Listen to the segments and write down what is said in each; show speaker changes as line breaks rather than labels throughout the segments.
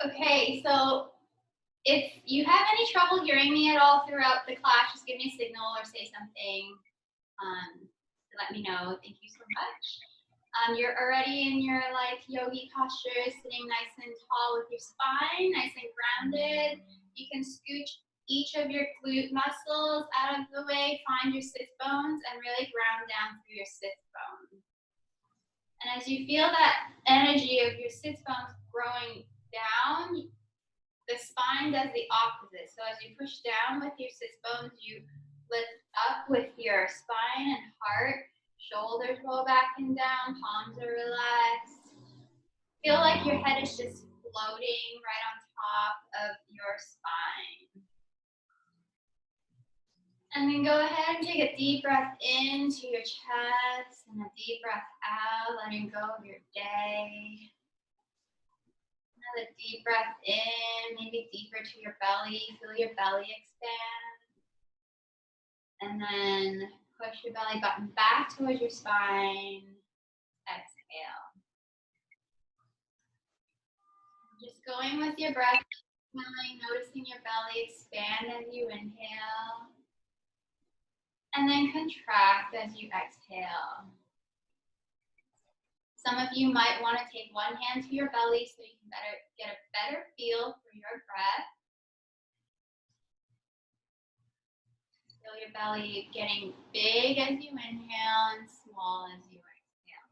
Okay, so if you have any trouble hearing me at all throughout the class, just give me a signal or say something to let me know. Thank you so much. You're already in your like yogi posture, sitting nice and tall with your spine, nice and grounded. You can scooch each of your glute muscles out of the way, find your sit bones, and really ground down through your sit bones. And as you feel that energy of your sit bones growing down, the spine does the opposite. So as you push down with your sit bones, you lift up with your spine and heart. Shoulders roll back and down, palms are relaxed. Feel like your head is just floating right on top of your spine. And then go ahead and take a deep breath into your chest and a deep breath out, letting go of your day. Another deep breath in, maybe deeper to your belly. Feel your belly expand. And then push your belly button back towards your spine. Exhale. Just going with your breath, noticing your belly expand as you inhale. And then contract as you exhale. Some of you might want to take one hand to your belly so you can get a better feel for your breath. Feel your belly getting big as you inhale and small as you exhale.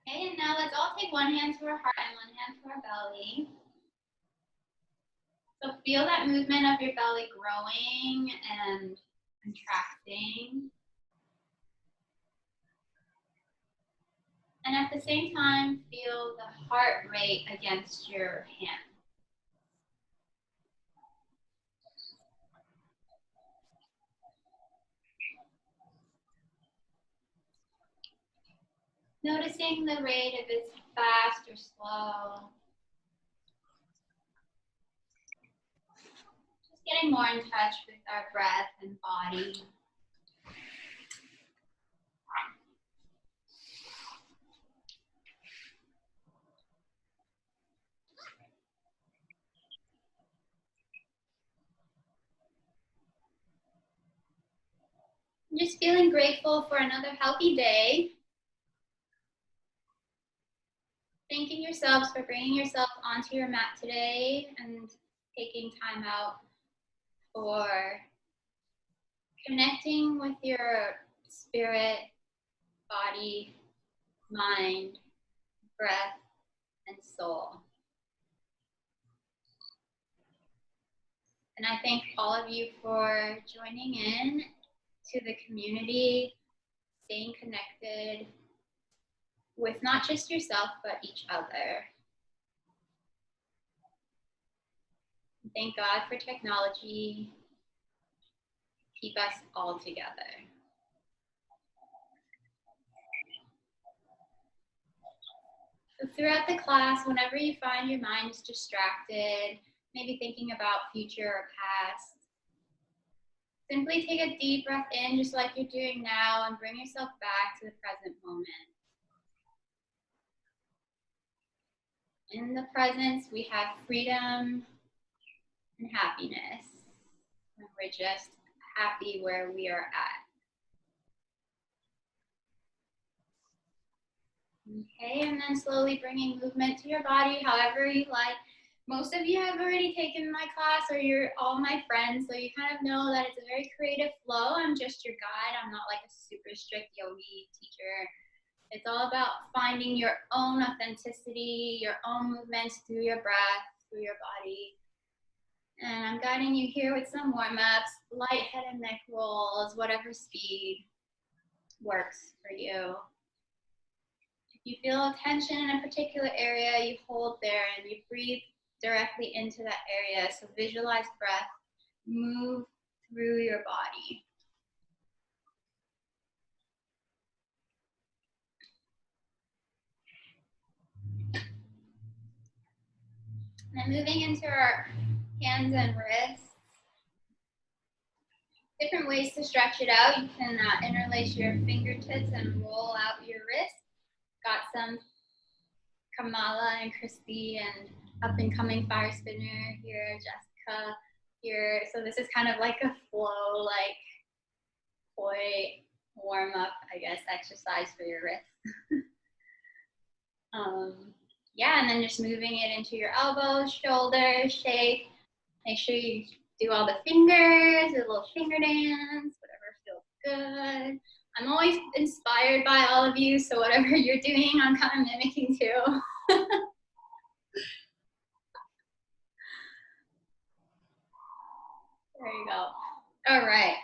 Okay, and now let's all take one hand to our heart and one hand to our belly. So feel that movement of your belly growing and contracting. And at the same time, feel the heart rate against your hand. Noticing the rate, if it's fast or slow. Just getting more in touch with our breath and body. Just feeling grateful for another healthy day. Thanking yourselves for bringing yourself onto your mat today and taking time out for connecting with your spirit, body, mind, breath, and soul. And I thank all of you for joining in to the community, staying connected with not just yourself, but each other. Thank God for technology. Keep us all together. So throughout the class, whenever you find your mind is distracted, maybe thinking about future or past, simply take a deep breath in, just like you're doing now, and bring yourself back to the present moment. In the presence, we have freedom and happiness. And we're just happy where we are at. Okay, and then slowly bringing movement to your body, however you like. Most of you have already taken my class, or you're all my friends, so you kind of know that it's a very creative flow. I'm just your guide. I'm not like a super strict yogi teacher. It's all about finding your own authenticity, your own movements through your breath, through your body. And I'm guiding you here with some warm-ups, light head and neck rolls, whatever speed works for you. If you feel tension in a particular area, you hold there and you breathe directly into that area. So visualize breath move through your body. And moving into our hands and wrists. Different ways to stretch it out. You can interlace your fingertips and roll out your wrist. Got some Kamala and Christy and up and coming fire spinner here, Jessica here. So this is kind of like a flow, like koi warm up, I guess, exercise for your wrist. Yeah, and then just moving it into your elbows, shoulders, shake. Make sure you do all the fingers, do a little finger dance, whatever feels good. I'm always inspired by all of you, so whatever you're doing, I'm kind of mimicking too. There you go. All right.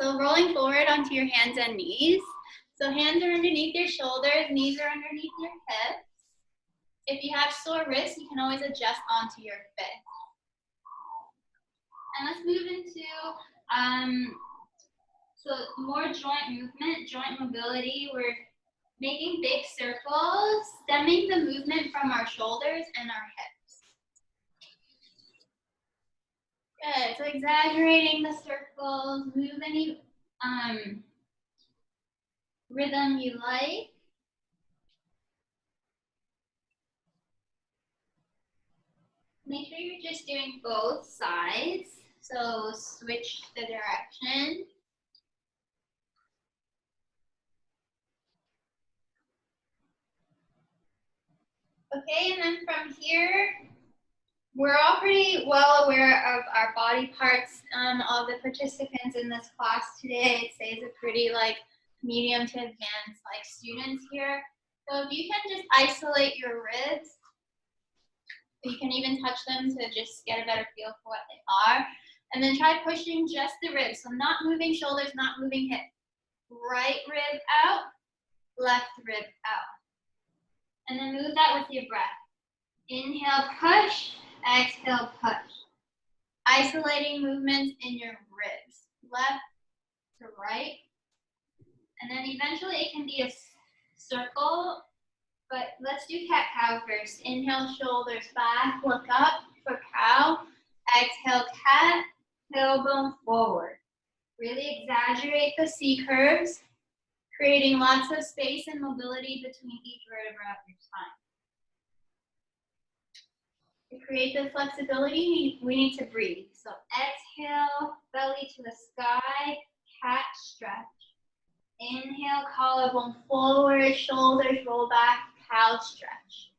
So rolling forward onto your hands and knees. So hands are underneath your shoulders, knees are underneath your hips. If you have sore wrists, you can always adjust onto your fist. And let's move into so more joint movement, joint mobility. We're making big circles, stemming the movement from our shoulders and our hips. Good, so exaggerating the circles, move any rhythm you like. Make sure you're just doing both sides. So switch the direction. Okay, and then from here, we're all pretty well aware of our body parts. All the participants in this class today, I'd say, is a pretty like medium to advanced like students here. So if you can just isolate your ribs, you can even touch them to just get a better feel for what they are. And then try pushing just the ribs. So not moving shoulders, not moving hips. Right rib out, left rib out. And then move that with your breath. Inhale, push, exhale, push. Isolating movements in your ribs, left to right. And then eventually it can be a circle, but let's do cat-cow first. Inhale, shoulders back, look up for cow. Exhale, cat, tailbone forward. Really exaggerate the C curves, creating lots of space and mobility between each vertebra of your spine. To create the flexibility, we need to breathe. So exhale, belly to the sky, cat stretch. Inhale, collarbone forward, shoulders roll back, cow stretch.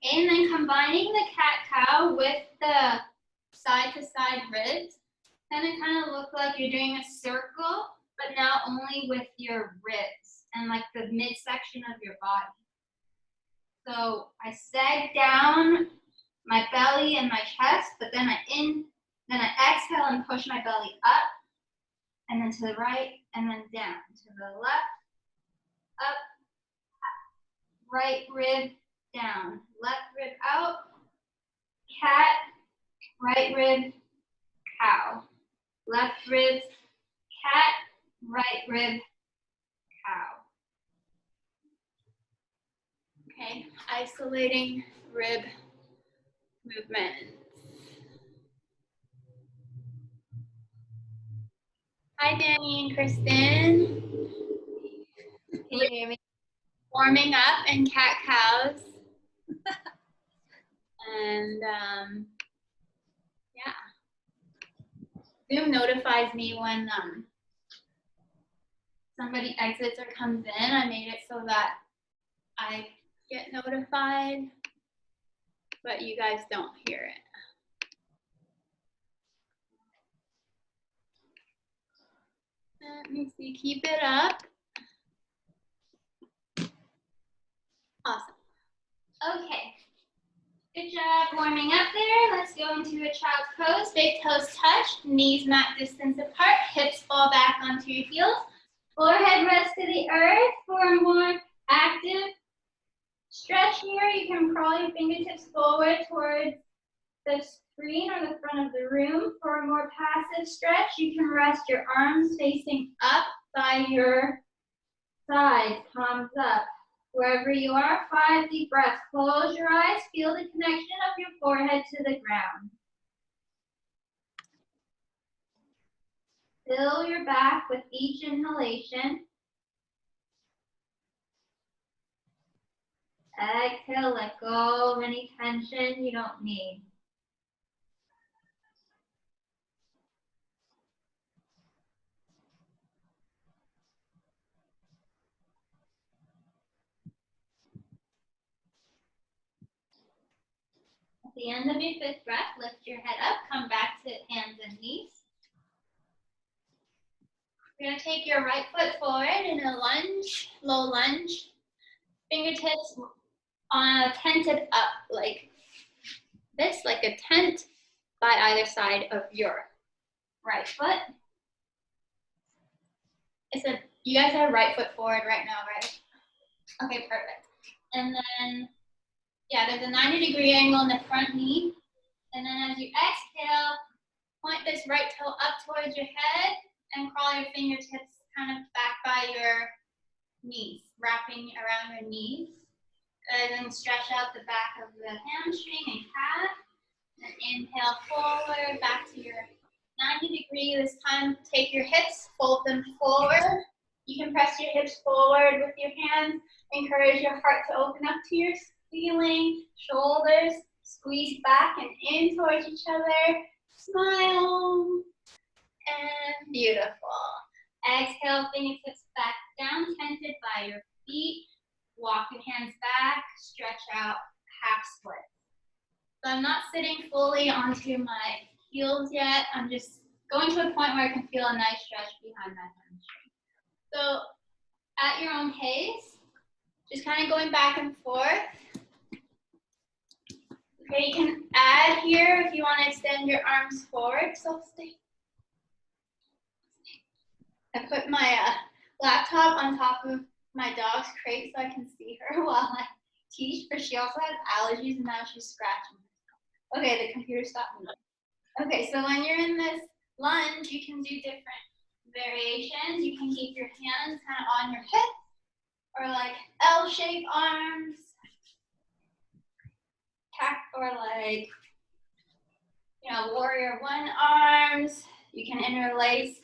And then combining the cat-cow with the side-to-side ribs, then it kind of looks like you're doing a circle, but now only with your ribs and like the midsection of your body. So I sag down my belly and my chest, but then I exhale and push my belly up, and then to the right, and then down. To the left, up, right rib down, left rib out, cat, right rib, cow. Left ribs, cat, right rib, cow. Okay, isolating rib movement. Hi, Danny and Kristen. Can you hear me? Warming up in cat-cows. And yeah. Zoom notifies me when somebody exits or comes in. I made it so that I get notified, but you guys don't hear it. Let me see, keep it up. Awesome. Okay. Good job warming up there. Let's go into a child's pose. Big toes touch, knees mat distance apart, hips fall back onto your heels. Forehead rests to the earth for a more active stretch here. You can crawl your fingertips forward towards the screen or the front of the room. For a more passive stretch, you can rest your arms facing up by your sides, palms up. Wherever you are, 5 deep breaths. Close your eyes, feel the connection of your forehead to the ground. Fill your back with each inhalation. Exhale, let go of any tension you don't need. At the end of your 5th breath, lift your head up, come back to hands and knees. You're going to take your right foot forward in a lunge, low lunge. Fingertips tented up like this, like a tent by either side of your right foot. You guys are right foot forward right now, right? Okay, perfect. And then, yeah, there's a 90-degree angle in the front knee. And then as you exhale, point this right toe up towards your head and crawl your fingertips kind of back by your knees, wrapping around your knees. And then stretch out the back of the hamstring and calf. And inhale forward, back to your 90-degree. This time, take your hips, fold them forward. You can press your hips forward with your hands. Encourage your heart to open up to your ceiling. Shoulders squeeze back and in towards each other. Smile. And beautiful. Exhale, fingertips back down, tented by your feet. Walk your hands back, stretch out, half split. So I'm not sitting fully onto my heels yet. I'm just going to a point where I can feel a nice stretch behind my hamstring. So at your own pace, just kind of going back and forth. Okay, you can add here if you want to extend your arms forward. So stay. I put my laptop on top of my dog's crate so I can see her while I teach, but she also has allergies and now she's scratching. Okay, the computer stopped moving. Okay, so when you're in this lunge, you can do different variations. You can keep your hands kind of on your hips or like L-shaped arms, or like, warrior 1 arms. You can interlace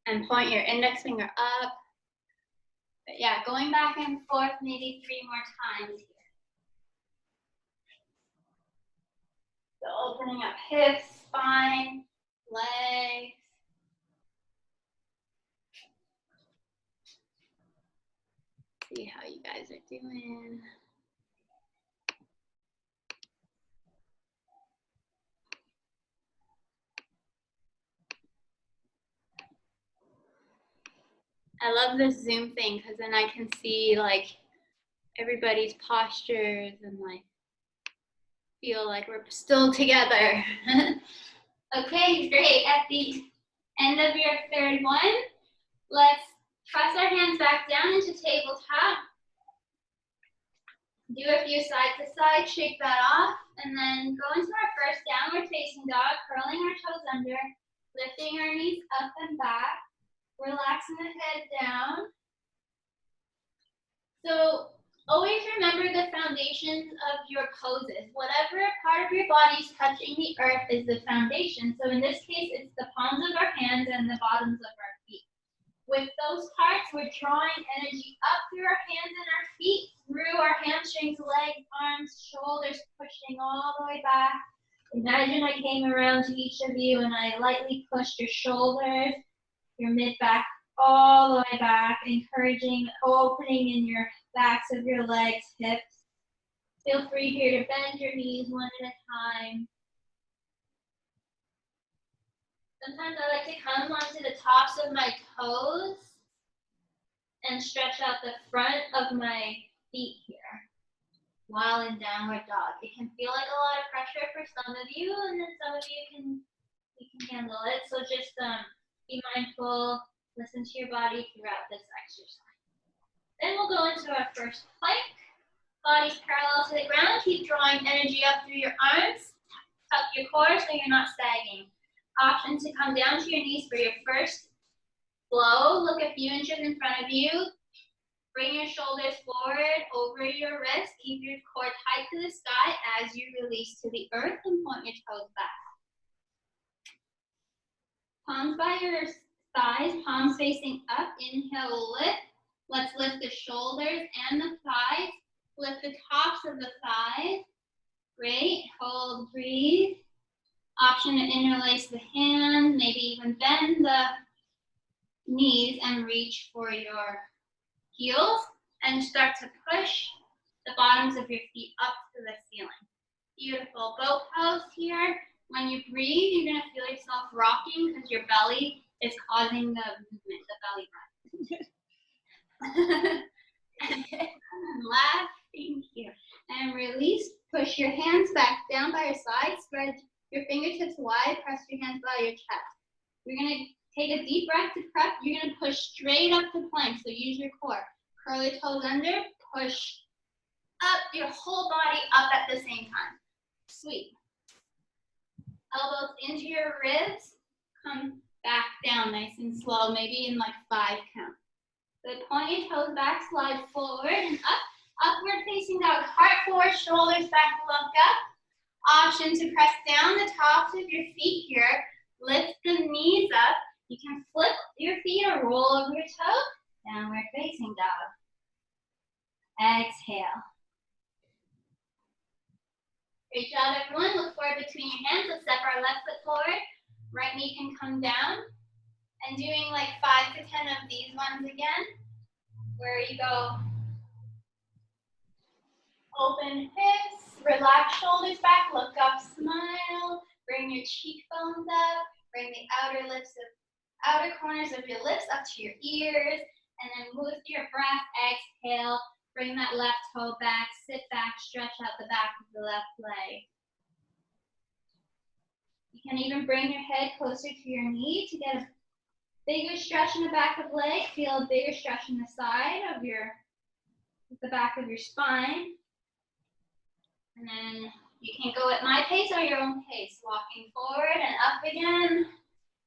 and point your index finger up. But yeah, going back and forth maybe 3 more times here. So opening up hips, spine, legs. See how you guys are doing. I love this Zoom thing because then I can see like everybody's postures and like feel like we're still together. Okay, great. At the end of your 3rd one, let's press our hands back down into tabletop. Do a few side to side, shake that off, and then go into our first downward facing dog, curling our toes under, lifting our knees up and back, relaxing the head down. So always remember the foundations of your poses. Whatever part of your body is touching the earth is the foundation. So in this case, it's the palms of our hands and the bottoms of our feet. With those parts, we're drawing energy up through our hands and our feet, through our hamstrings, legs, arms, shoulders, pushing all the way back. Imagine I came around to each of you and I lightly pushed your shoulders, your mid-back all the way back, encouraging opening in your backs of your legs, hips. Feel free here to bend your knees one at a time. Sometimes I like to come onto the tops of my toes and stretch out the front of my feet here while in downward dog. It can feel like a lot of pressure for some of you, and then some of you can handle it. So just be mindful, listen to your body throughout this exercise. Then we'll go into our first plank. Body's parallel to the ground. Keep drawing energy up through your arms. Tuck your core so you're not sagging. Option to come down to your knees for your first flow. Look a few inches in front of you. Bring your shoulders forward over your wrist. Keep your core tight to the sky as you release to the earth and point your toes back. Palms by your thighs, palms facing up. Inhale, lift. Let's lift the shoulders and the thighs. Lift the tops of the thighs. Great. Hold, breathe. Option to interlace the hands, maybe even bend the knees and reach for your heels and start to push the bottoms of your feet up to the ceiling. Beautiful. Boat pose here. When you breathe, you're going to feel yourself rocking because your belly is causing the movement, the belly run. And laugh. Thank you. And release. Push your hands back down by your side. Spread your fingertips wide. Press your hands by your chest. You're going to take a deep breath to prep. You're going to push straight up to plank. So use your core. Curl your toes under. Push up your whole body up at the same time. Sweet. Elbows into your ribs. Come back down nice and slow, maybe in like 5 counts. Good. Point your toes back, slide forward and up. Upward facing dog. Heart forward, shoulders back, look up. Option to press down the tops of your feet here. Lift the knees up. You can flip your feet or roll over your toes. Downward facing dog. Exhale. Great job, everyone. Look forward between your hands. Let's step our left foot forward. Right knee can come down. And doing like 5 to 10 of these ones again, where you go open hips, relax shoulders back, look up, smile, bring your cheekbones up, bring the outer corners of your lips up to your ears, and then with your breath, exhale, bring that left toe back, sit back, stretch out the back of the left leg. You can even bring your head closer to your knee to get a bigger stretch in the back of the leg. Feel a bigger stretch in the side of the back of your spine. And then you can go at my pace or your own pace. Walking forward and up again.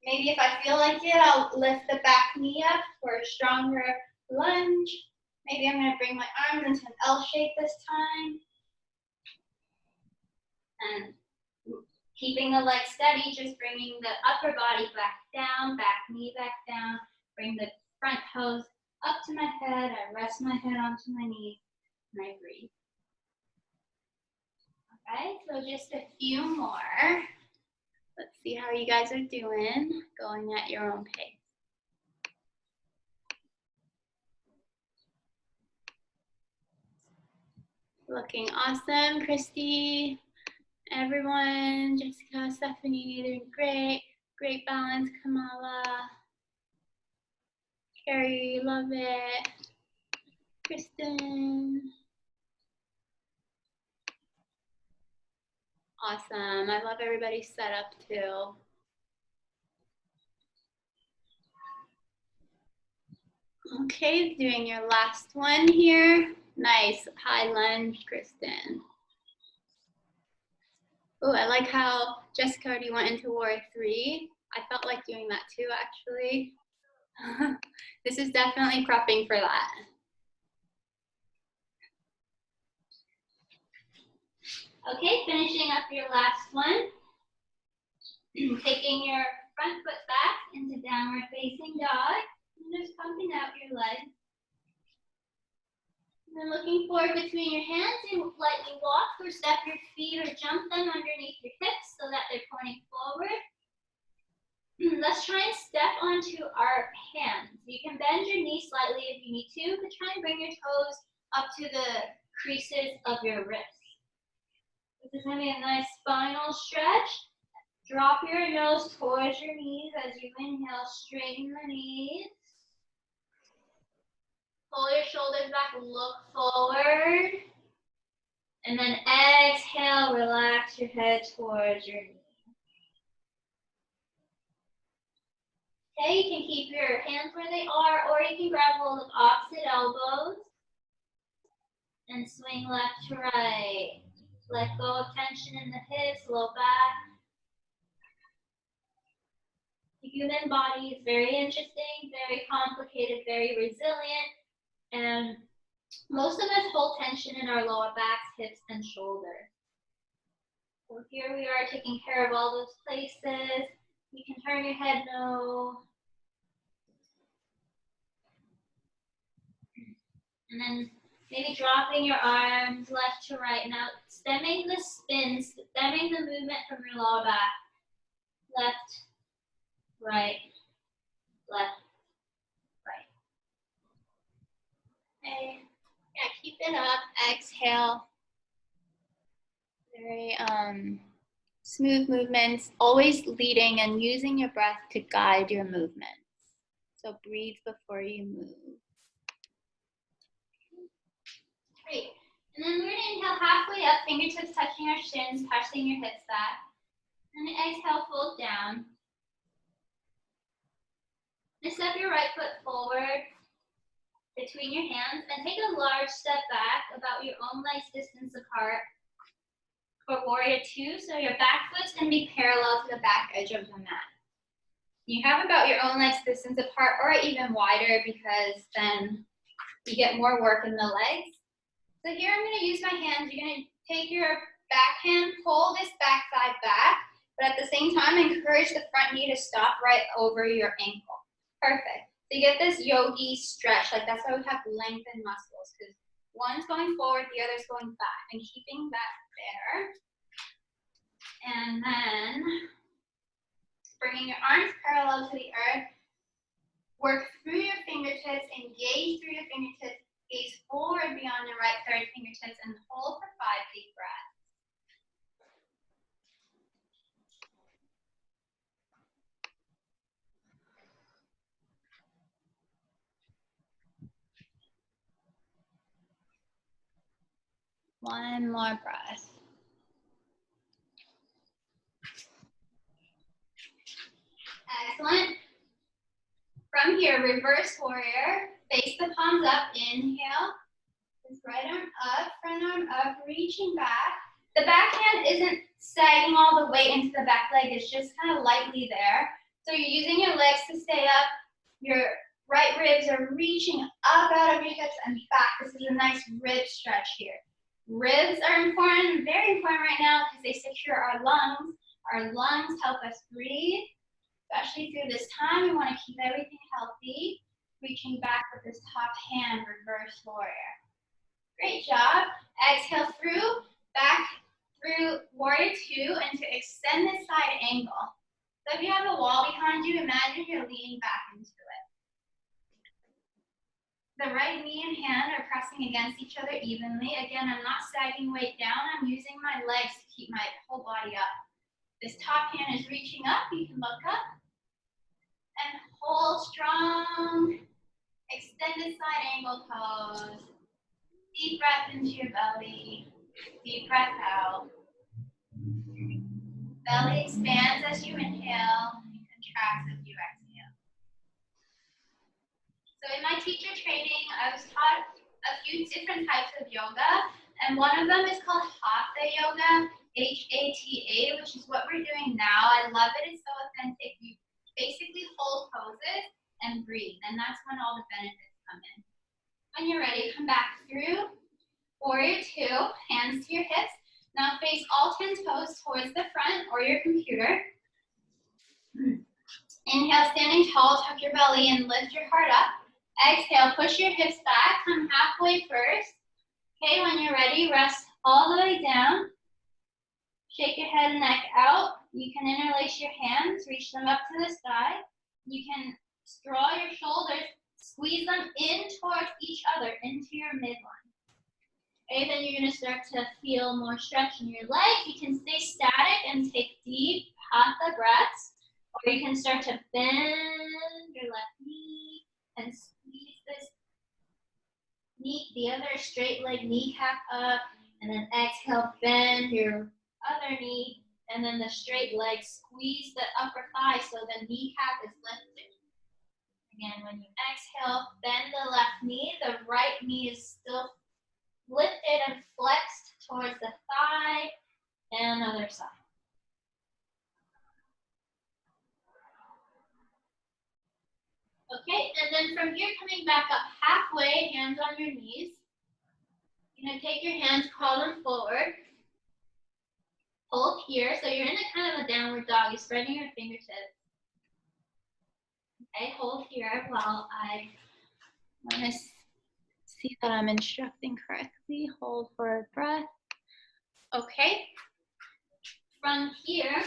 Maybe if I feel like it, I'll lift the back knee up for a stronger lunge. Maybe I'm going to bring my arms into an L shape this time. And keeping the leg steady, just bringing the upper body back down, back knee back down. Bring the front toes up to my head. I rest my head onto my knees and I breathe. Okay, so just a few more. Let's see how you guys are doing, going at your own pace. Looking awesome, Christy. Everyone, Jessica, Stephanie, doing great. Great balance, Kamala. Carrie, love it. Kristen. Awesome, I love everybody's setup too. Okay, doing your last one here. Nice, high lunge, Kristen. Oh, I like how Jessica already went into warrior 3. I felt like doing that too, actually. This is definitely prepping for that. Okay, finishing up your last one. Taking your front foot back into downward facing dog. And just pumping out your legs. And then looking forward between your hands, you lightly walk or step your feet or jump them underneath your hips so that they're pointing forward. Let's try and step onto our hands. You can bend your knees slightly if you need to, but try and bring your toes up to the creases of your wrists. This is going to be a nice spinal stretch. Drop your nose towards your knees as you inhale, straighten the knees. Pull your shoulders back, look forward. And then exhale, relax your head towards your knees. Okay, you can keep your hands where they are, or you can grab hold of opposite elbows and swing left to right. Let go of tension in the hips, low back. The human body is very interesting, very complicated, very resilient, And most of us hold tension in our lower backs, hips, and shoulders. So here we are taking care of all those places. You can turn your head no. And then maybe dropping your arms left to right. Now stemming the spin, stemming the movement from your lower back. Left, right, left, right. Okay. Yeah, keep it up. Exhale. Very smooth movements, always leading and using your breath to guide your movements. So breathe before you move. Great. And then we're going to inhale halfway up, fingertips touching our shins, pressing your hips back. And exhale, fold down. And step your right foot forward between your hands and take a large step back about your own legs distance apart for warrior two. So your back foot's going to be parallel to the back edge of the mat. You have about your own legs distance apart or even wider because then you get more work in the legs. So here I'm going to use my hands. You're going to take your back hand, pull this back thigh back, but at the same time encourage the front knee to stop right over your ankle. Perfect. So you get this yogi stretch, like that's why we have lengthened muscles, because one's going forward, the other's going back, and keeping that there. And then bringing your arms parallel to the earth, work through your fingertips, engage through your fingertips, gaze forward beyond your right third fingertips, and hold for 5 deep breaths. One more breath. Excellent. From here, reverse warrior. Face the palms up. Inhale. This right arm up, front arm up, reaching back. The back hand isn't sagging all the way into the back leg. It's just kind of lightly there. So you're using your legs to stay up. Your right ribs are reaching up out of your hips and back. This is a nice rib stretch here. Ribs are important, very important right now because they secure our lungs. Our lungs help us breathe, especially through this time. We want to keep everything healthy. Reaching back with this top hand, reverse warrior. Great job. Exhale through, back through warrior two, and to extend this side angle. So if you have a wall behind you, imagine you're leaning back into it. The right knee and hand are pressing against each other evenly. Again, I'm not sagging weight down. I'm using my legs to keep my whole body up. This top hand is reaching up. You can look up. And hold strong. Extended side angle pose. Deep breath into your belly. Deep breath out. Belly expands as you inhale and contracts as you exhale. So in my teacher training, I was taught a few different types of yoga, and one of them is called Hatha yoga, H-A-T-A, which is what we're doing now. I love it. It's so authentic. You basically hold poses and breathe, and that's when all the benefits come in. When you're ready, come back through warrior two, hands to your hips. Now face all 10 toes towards the front or your computer. Inhale, standing tall, tuck your belly and lift your heart up. Exhale, push your hips back, come halfway first. Okay, when you're ready, rest all the way down. Shake your head and neck out. You can interlace your hands, reach them up to the sky. You can draw your shoulders, squeeze them in towards each other, into your midline. Okay, then you're going to start to feel more stretch in your legs. You can stay static and take deep Hatha breaths, or you can start to bend your left knee and squeeze this knee, the other straight leg kneecap up, and then exhale, bend your other knee, and then the straight leg, squeeze the upper thigh so the kneecap is lifted. Again, when you exhale, bend the left knee, the right knee is still lifted and flexed towards the thigh, and other side. Okay, and then from here, coming back up halfway, hands on your knees. You're gonna take your hands, crawl them forward. Hold here, so you're in a kind of a downward dog. You're spreading your fingertips. Okay, hold here while I want to see that I'm instructing correctly. Hold for a breath. Okay. From here,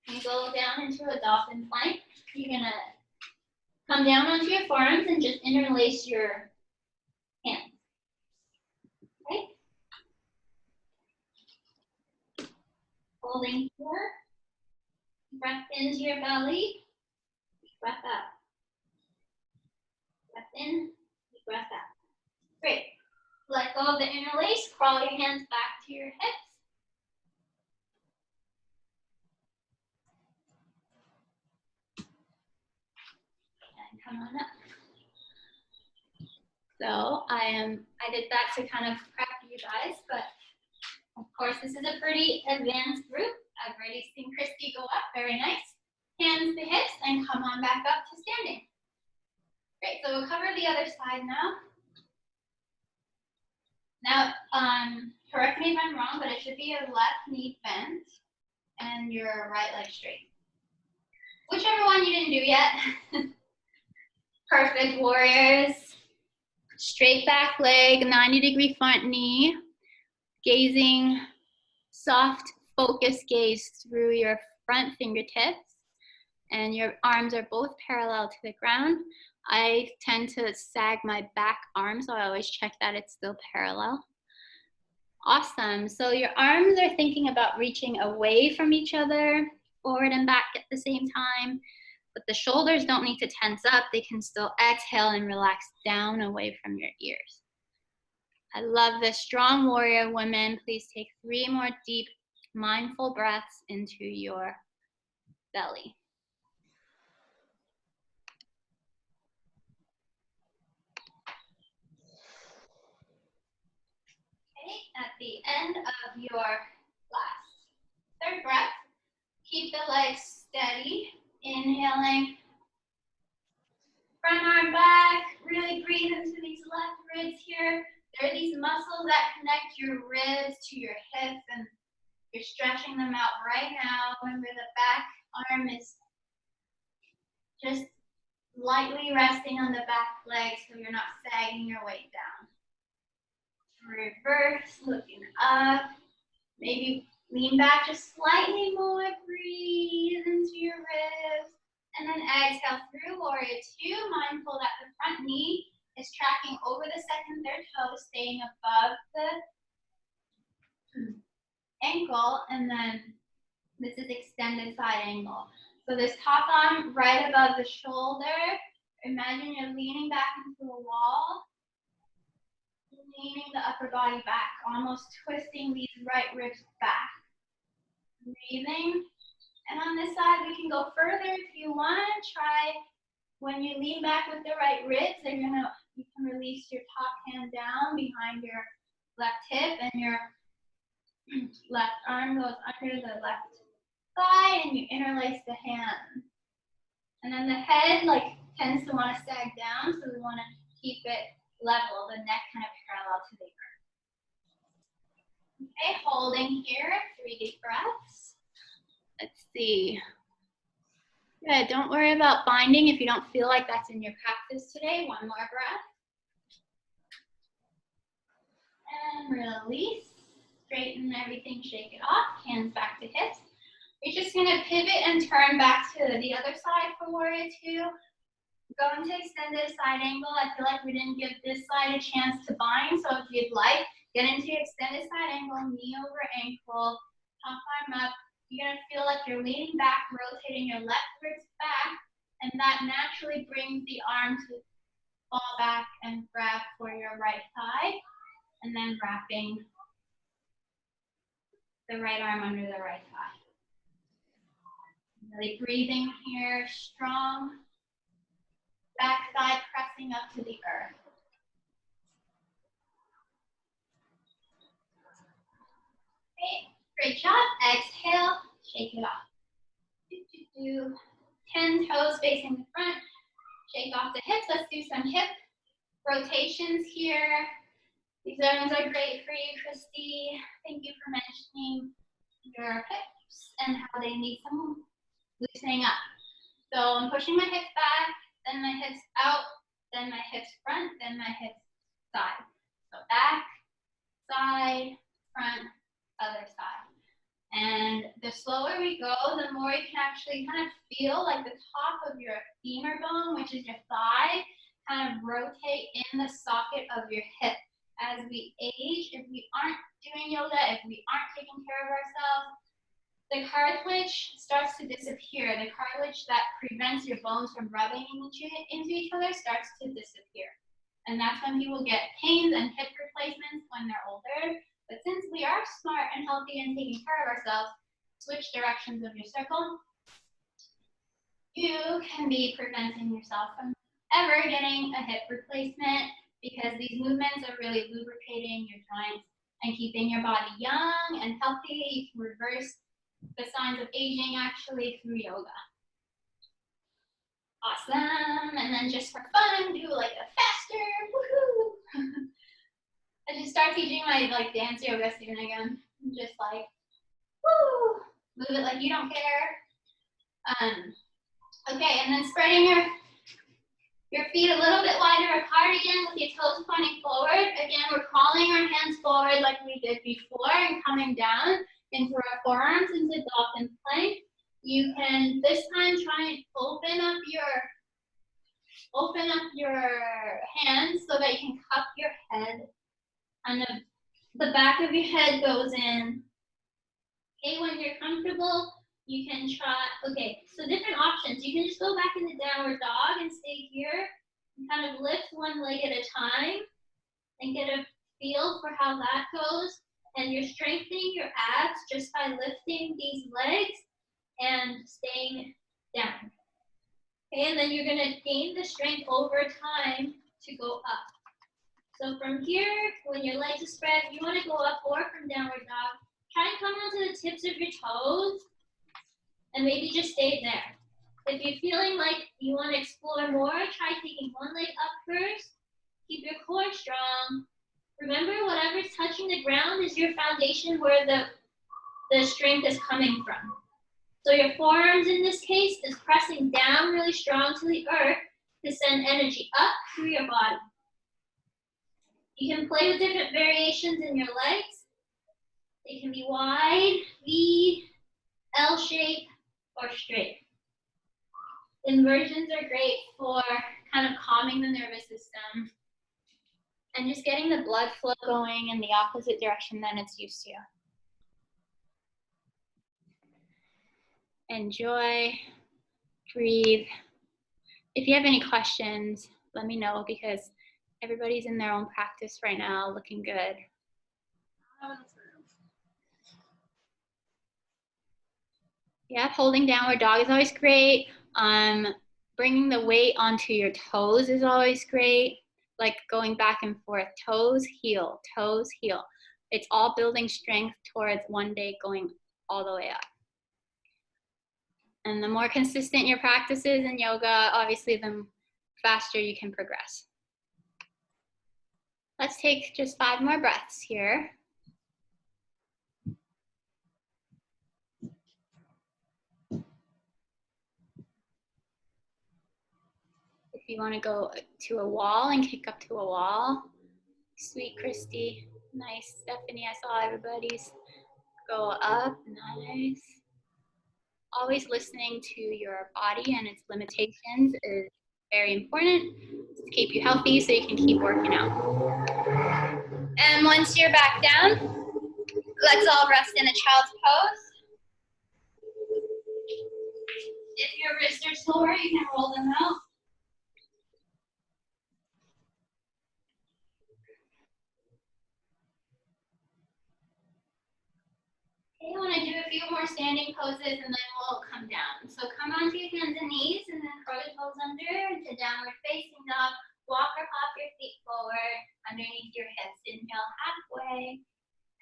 you go down into a dolphin plank. You're gonna come down onto your forearms and just interlace your hands. Okay. Holding here. Breath into your belly. Breath out. Breath in. Breath out. Great. Let go of the interlace. Crawl your hands back to your hips. And come on up. So I did that to kind of prep you guys, but of course this is a pretty advanced group. I've already seen Christy go up, very nice. Hands to hips and come on back up to standing. Great, so we'll cover the other side now. Now, correct me if I'm wrong, but it should be your left knee bent and your right leg straight. Whichever one you didn't do yet. Perfect, warriors. Straight back leg, 90-degree front knee, gazing, soft, focused gaze through your front fingertips, and your arms are both parallel to the ground. I tend to sag my back arm, so I always check that it's still parallel. Awesome, so your arms are thinking about reaching away from each other, forward and back at the same time. But the shoulders don't need to tense up. They can still exhale and relax down away from your ears. I love this. Strong warrior women, please take 3 more deep, mindful breaths into your belly. Okay, at the end of your last 3rd breath, keep the legs steady. Inhaling, front arm back, really breathe into these left ribs here. There are these muscles that connect your ribs to your hips, and you're stretching them out right now. Remember, the back arm is just lightly resting on the back leg so you're not sagging your weight down. Reverse, looking up. Maybe lean back just slightly more. Breathe into your ribs. And then exhale through warrior 2. Mindful that the front knee is tracking over the 2nd, 3rd toe, staying above the ankle. And then this is extended side angle. So this top arm right above the shoulder. Imagine you're leaning back into the wall. Leaning the upper body back, almost twisting these right ribs back. Breathing. And on this side, we can go further if you want. Try when you lean back with the right ribs, and you can release your top hand down behind your left hip, and your left arm goes under the left thigh, and you interlace the hand. And then the head tends to want to sag down, so we want to keep it level, the neck kind of parallel to the earth. Okay, holding here, 3 deep breaths. Let's see. Good, don't worry about binding if you don't feel like that's in your practice today. 1 more breath. And release. Straighten everything, shake it off. Hands back to hips. You're just gonna pivot and turn back to the other side for warrior 2. Go into extended side angle. I feel like we didn't give this side a chance to bind, so if you'd like, get into extended side angle, knee over ankle, top arm up. You're gonna feel like you're leaning back, rotating your left ribs back, and that naturally brings the arm to fall back and grab for your right thigh, and then wrapping the right arm under the right thigh. Really breathing here, strong. Back side pressing up to the earth. Okay, great job. Exhale, shake it off. 10 toes facing the front. Shake off the hips. Let's do some hip rotations here. These arms are great for you, Christy. Thank you for mentioning your hips and how they need some loosening up. So I'm pushing my hips back, then my hips out, then my hips front, then my hips side. So back, side, front, other side. And the slower we go, the more you can actually kind of feel like the top of your femur bone, which is your thigh, kind of rotate in the socket of your hip. As we age, if we aren't doing yoga, if we aren't taking care of ourselves, the cartilage starts to disappear. The cartilage that prevents your bones from rubbing into each other starts to disappear. And that's when people get pains and hip replacements when they're older. But since we are smart and healthy and taking care of ourselves, switch directions of your circle. You can be preventing yourself from ever getting a hip replacement, because these movements are really lubricating your joints and keeping your body young and healthy. You can reverse the signs of aging actually through yoga. Awesome. And then just for fun, do like a faster, woohoo. I just start teaching my dance yoga student again. Just like, woo, move it like you don't care. Okay, and then spreading your feet a little bit wider apart again with your toes pointing forward. Again, we're crawling our hands forward like we did before and coming down into our forearms into dolphin plank. You can this time try and open up your hands so that you can cup your head, and the back of your head goes in. Okay, when you're comfortable, you can try, okay, so different options. You can just go back into downward dog and stay here and kind of lift one leg at a time and get a feel for how that goes. And you're strengthening your abs just by lifting these legs and staying down. Okay, and then you're gonna gain the strength over time to go up. So from here, when your legs are spread, you wanna go up or from downward dog. Try and come onto the tips of your toes and maybe just stay there. If you're feeling like you want to explore more, try taking one leg up first. Keep your core strong. Remember, whatever's touching the ground is your foundation where the strength is coming from. So your forearms in this case is pressing down really strong to the earth to send energy up through your body. You can play with different variations in your legs. They can be wide, V, L shape, or straight. Inversions are great for kind of calming the nervous system and just getting the blood flow going in the opposite direction than it's used to. Enjoy, breathe. If you have any questions, let me know, because everybody's in their own practice right now, looking good. Yeah, holding downward dog is always great. Bringing the weight onto your toes is always great. Like going back and forth, toes, heel, toes, heel. It's all building strength towards one day going all the way up. And the more consistent your practice is in yoga, obviously the faster you can progress. Let's take just 5 more breaths here. If you want to go to a wall and kick up to a wall, sweet Christy, nice Stephanie, I saw everybody's go up, nice. Always listening to your body and its limitations is very important to keep you healthy so you can keep working out. And once you're back down, let's all rest in a child's pose. If your wrists are sore, you can roll them out. Okay, I want to do a few more standing poses and then we'll come down. So come onto your hands and knees and then curl your toes under into downward facing dog. Walk or hop your feet forward underneath your hips. Inhale halfway.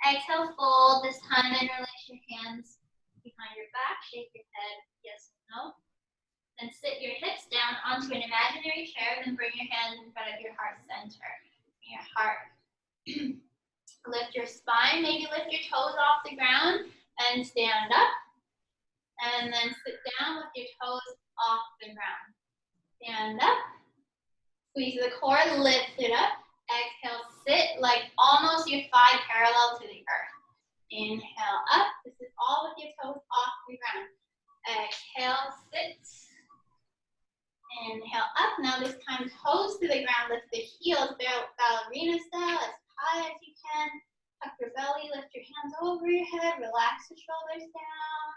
Exhale, fold. This time, interlace your hands behind your back. Shake your head, yes or no. Then sit your hips down onto an imaginary chair, then bring your hands in front of your heart center. Your heart. Lift your spine, maybe lift your toes off the ground and stand up. And then sit down with your toes off the ground. Stand up. Squeeze the core, lift it up. Exhale, sit like almost your thigh parallel to the earth. Inhale up. This is all with your toes off the ground. Exhale, sit. Inhale up. Now this time toes to the ground. Lift the heels, ballerina style, as high as you can. Tuck your belly, lift your hands over your head, relax the shoulders down,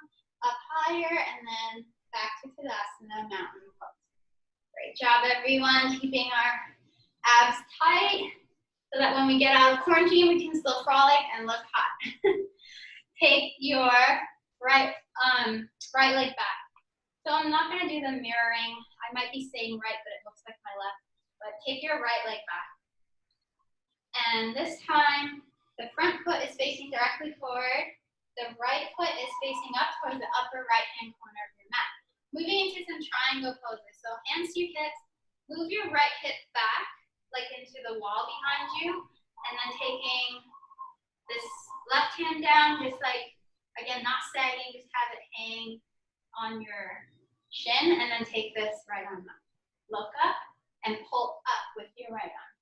up higher, and then back to Tadasana, mountain pose. Great job, everyone, keeping our abs tight so that when we get out of quarantine, we can still frolic and look hot. Take your right leg back. So I'm not gonna do the mirroring. I might be saying right, but it looks like my left. But take your right leg back. And this time, the front foot is facing directly forward. The right foot is facing up towards the upper right-hand corner of your mat. Moving into some triangle poses. So hands to your hips. Move your right hip back, like into the wall behind you. And then taking this left hand down, just like, again, not sagging, just have it hang on your shin, and then take this right arm up. Look up and pull up with your right arm.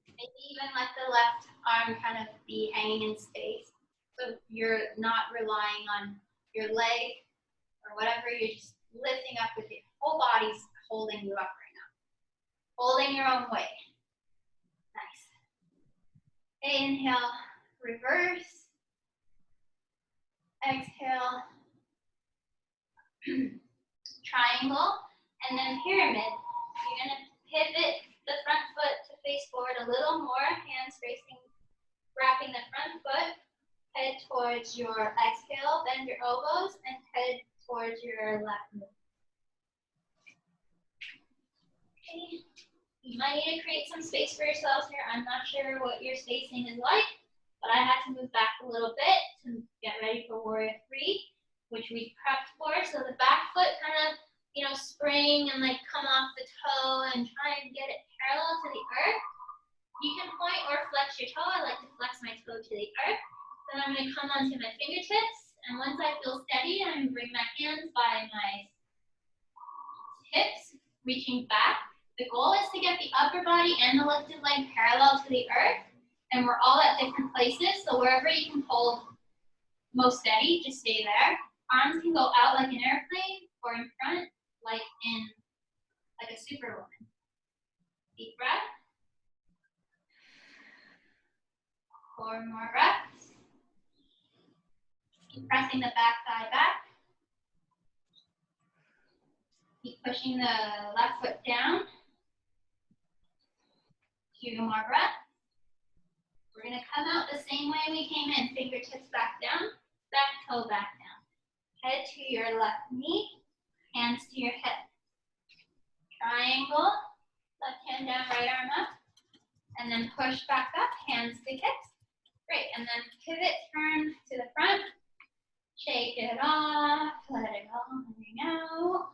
Maybe even let the left arm kind of be hanging in space. So you're not relying on your leg or whatever, you're just lifting up with your whole body's holding you up right now. Holding your own weight. Nice. Inhale, reverse. Exhale. Triangle, and then pyramid. You're going to pivot the front foot to face forward a little more, hands facing, wrapping the front foot, head towards your exhale, bend your elbows, and head towards your left knee. Okay. You might need to create some space for yourselves here. I'm not sure what your spacing is like, but I had to move back a little bit to get ready for Warrior 3. Which we prepped for. So the back foot kind of, spring and like come off the toe and try and get it parallel to the earth. You can point or flex your toe. I like to flex my toe to the earth. Then I'm going to come onto my fingertips. And once I feel steady, I'm going to bring my hands by my hips, reaching back. The goal is to get the upper body and the lifted leg parallel to the earth. And we're all at different places. So wherever you can hold most steady, just stay there. Arms can go out like an airplane or in front like a superwoman. Deep breath. 4 more breaths. Keep pressing the back thigh back. Keep pushing the left foot down. 2 more breaths. We're going to come out the same way we came in. Fingertips back down, back toe back down. Head to your left knee, hands to your hip. Triangle, left hand down, right arm up. And then push back up, hands to hips. Great, and then pivot, turn to the front. Shake it off, let it all hang out.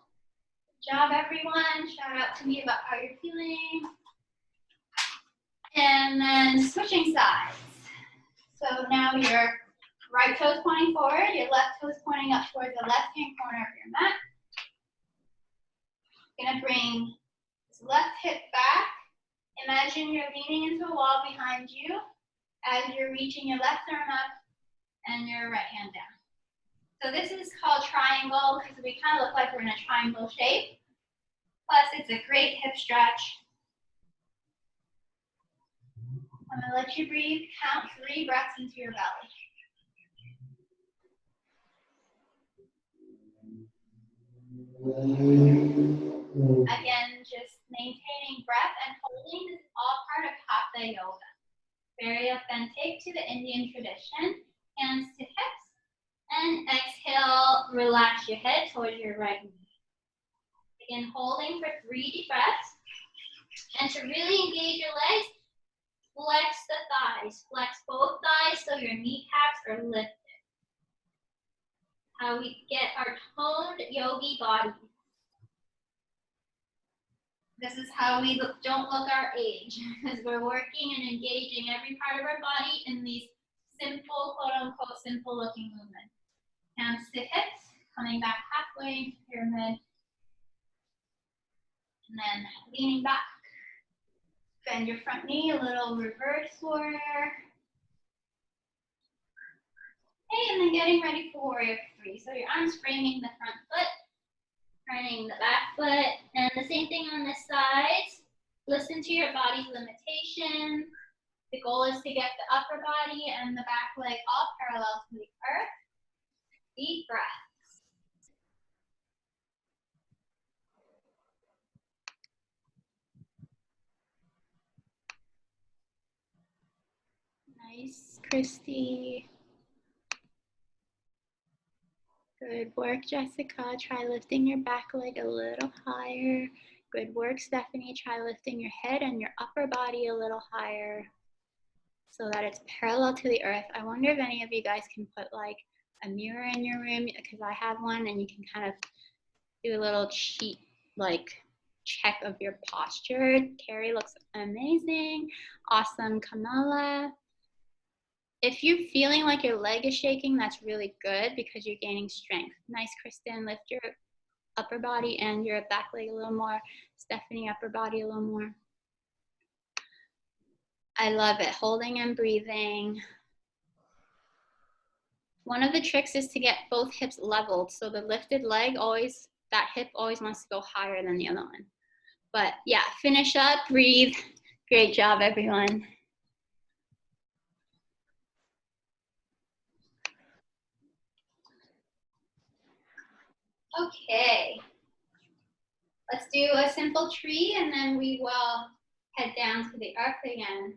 Good job, everyone. Shout out to me about how you're feeling. And then switching sides. So now your right toes pointing forward, your left toes pointing up towards the left-hand corner of your mat. You're gonna bring this left hip back. Imagine you're leaning into a wall behind you as you're reaching your left arm up and your right hand down. So this is called triangle because we kind of look like we're in a triangle shape. Plus, it's a great hip stretch. I'm gonna let you breathe, count 3 breaths into your belly. Again, just maintaining breath and holding. This is all part of Hatha yoga. Very authentic to the Indian tradition. Hands to hips. And exhale, relax your head towards your right knee. Again, holding for 3 deep breaths. And to really engage your legs, flex the thighs. Flex both thighs so your kneecaps are lifted. How we get our toned yogi body. This is how we don't look our age, because we're working and engaging every part of our body in these simple, quote unquote, simple looking movements. Hands to hips, coming back halfway, pyramid, and then leaning back. Bend your front knee, a little reverse warrior. Okay, and then getting ready for warrior 3. So your arms framing the front foot, turning the back foot, and the same thing on this side. Listen to your body's limitations. The goal is to get the upper body and the back leg all parallel to the earth. Deep breaths. Nice, Christy. Good work, Jessica. Try lifting your back leg a little higher. Good work, Stephanie. Try lifting your head and your upper body a little higher so that it's parallel to the earth. I wonder if any of you guys can put like a mirror in your room, because I have one, and you can kind of do a little cheat like check of your posture. Carrie looks amazing. Awesome, Kamala. If you're feeling like your leg is shaking, that's really good because you're gaining strength. Nice, Kristen. Lift your upper body and your back leg a little more. Stephanie, upper body a little more. I love it. Holding and breathing. One of the tricks is to get both hips leveled. So the lifted leg always, that hip always wants to go higher than the other one. But yeah, finish up, breathe. Great job, everyone. Okay. Let's do a simple tree, and then we will head down to the earth again.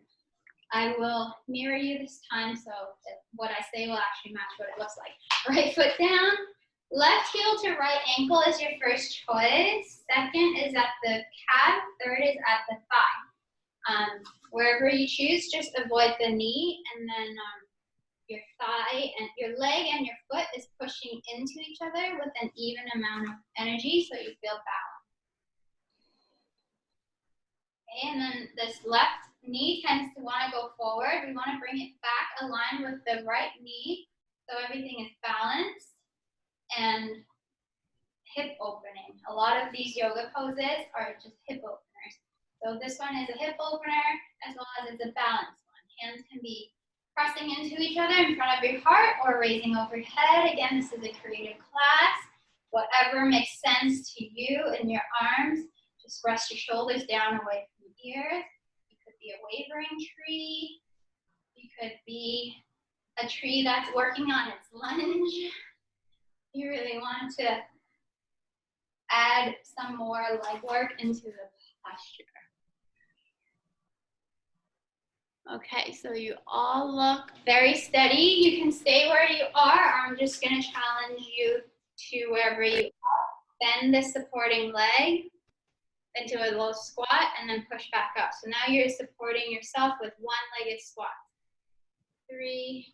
I will mirror you this time, so that what I say will actually match what it looks like. Right foot down, left heel to right ankle is your first choice. Second is at the calf, third is at the thigh. Wherever you choose, just avoid the knee, and then your thigh and your leg and your foot is pushing into each other with an even amount of energy so you feel balanced. Okay, and then this left knee tends to want to go forward. We want to bring it back aligned with the right knee so everything is balanced and hip opening. A lot of these yoga poses are just hip openers. So this one is a hip opener as well as it's a balanced one. Hands can be pressing into each other in front of your heart or raising overhead. Again, this is a creative class. Whatever makes sense to you in your arms, just rest your shoulders down away from the ears. You could be a wavering tree. You could be a tree that's working on its lunge. You really want to add some more leg work into the posture. Okay, so you all look very steady. You can stay where you are. I'm just going to challenge you to wherever you are. Bend the supporting leg into a low squat and then push back up. So now you're supporting yourself with one-legged squat. 3.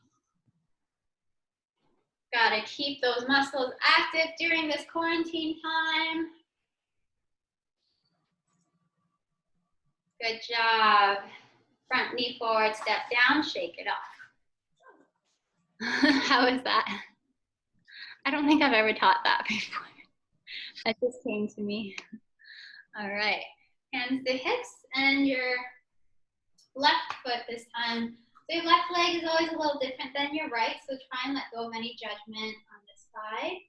Gotta keep those muscles active during this quarantine time. Good job. Front knee forward, step down, shake it off. How is that? I don't think I've ever taught that before. That just came to me. All right, hands to hips and your left foot this time. So your left leg is always a little different than your right, so try and let go of any judgment on this side.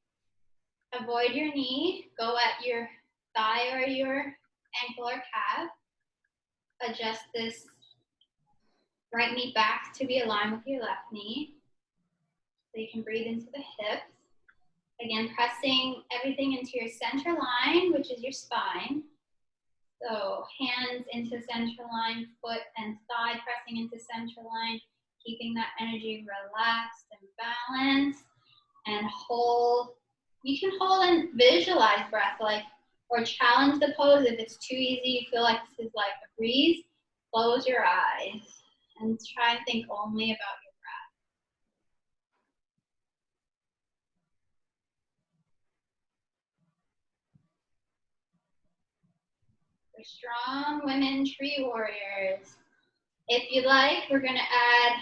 Avoid your knee, go at your thigh or your ankle or calf. Adjust this right knee back to be aligned with your left knee. So you can breathe into the hips. Again, pressing everything into your center line, which is your spine. So hands into center line, foot and thigh pressing into center line, keeping that energy relaxed and balanced. And hold. You can hold and visualize breath, like, or challenge the pose. If it's too easy, you feel like this is like a breeze, close your eyes and try and think only about your breath. For strong women tree warriors. If you like, we're gonna add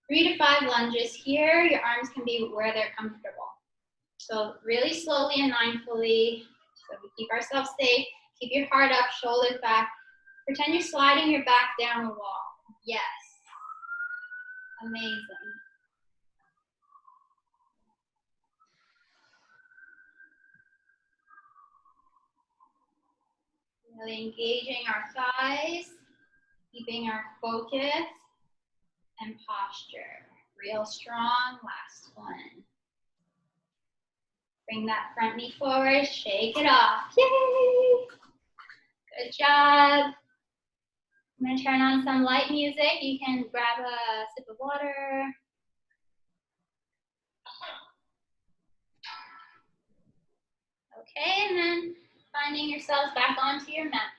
3 to 5 lunges here. Your arms can be where they're comfortable. So really slowly and mindfully, so we keep ourselves safe. Keep your heart up, shoulders back. Pretend you're sliding your back down the wall. Yes. Amazing. Really engaging our thighs, keeping our focus and posture. Real strong, last one. Bring that front knee forward, shake it off. Yay! Good job. I'm gonna turn on some light music. You can grab a sip of water. Okay, and then finding yourselves back onto your mat.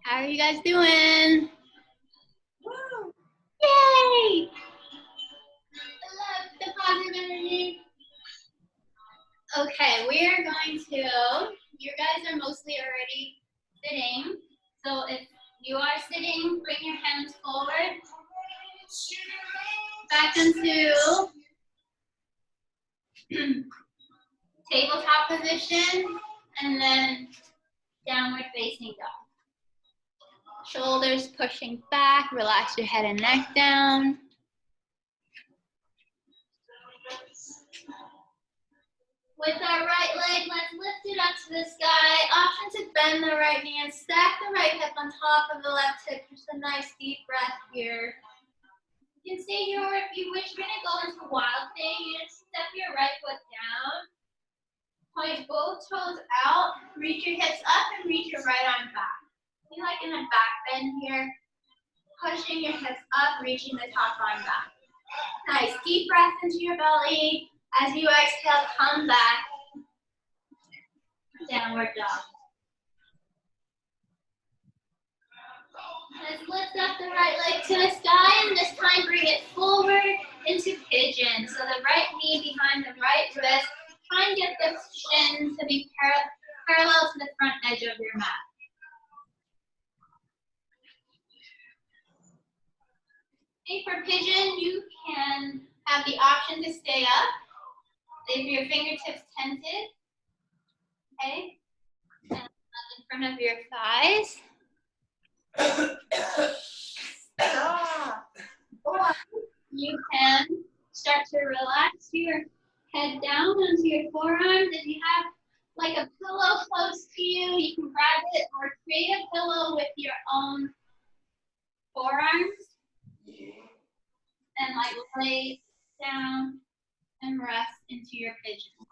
How are you guys doing? Woo! Yay! I love the positive energy. Okay, we are going to, you guys are mostly already sitting. So if you are sitting, bring your hands forward. Back into tabletop position, and then downward facing dog. Shoulders pushing back, relax your head and neck down. With our right leg, let's lift it up to the sky. Option to bend the right knee and stack the right hip on top of the left hip. Just a nice deep breath here. You can stay here, or if you wish, you're gonna go into wild thing. You're gonna step your right foot down. Point both toes out. Reach your hips up and reach your right arm back. Be like in a back bend here. Pushing your hips up, reaching the top arm back. Nice, deep breath into your belly. As you exhale, come back. Downward dog. Let's lift up the right leg to the sky, and this time bring it forward into pigeon. So the right knee behind the right wrist. Try and get the shin to be parallel to the front edge of your mat. Okay, for pigeon, you can have the option to stay up. Leave your fingertips tented. Okay, and in front of your thighs. Or you can start to relax your head down onto your forearms. If you have like a pillow close to you, you can grab it or create a pillow with your own forearms and like lay down and rest into your pigeon.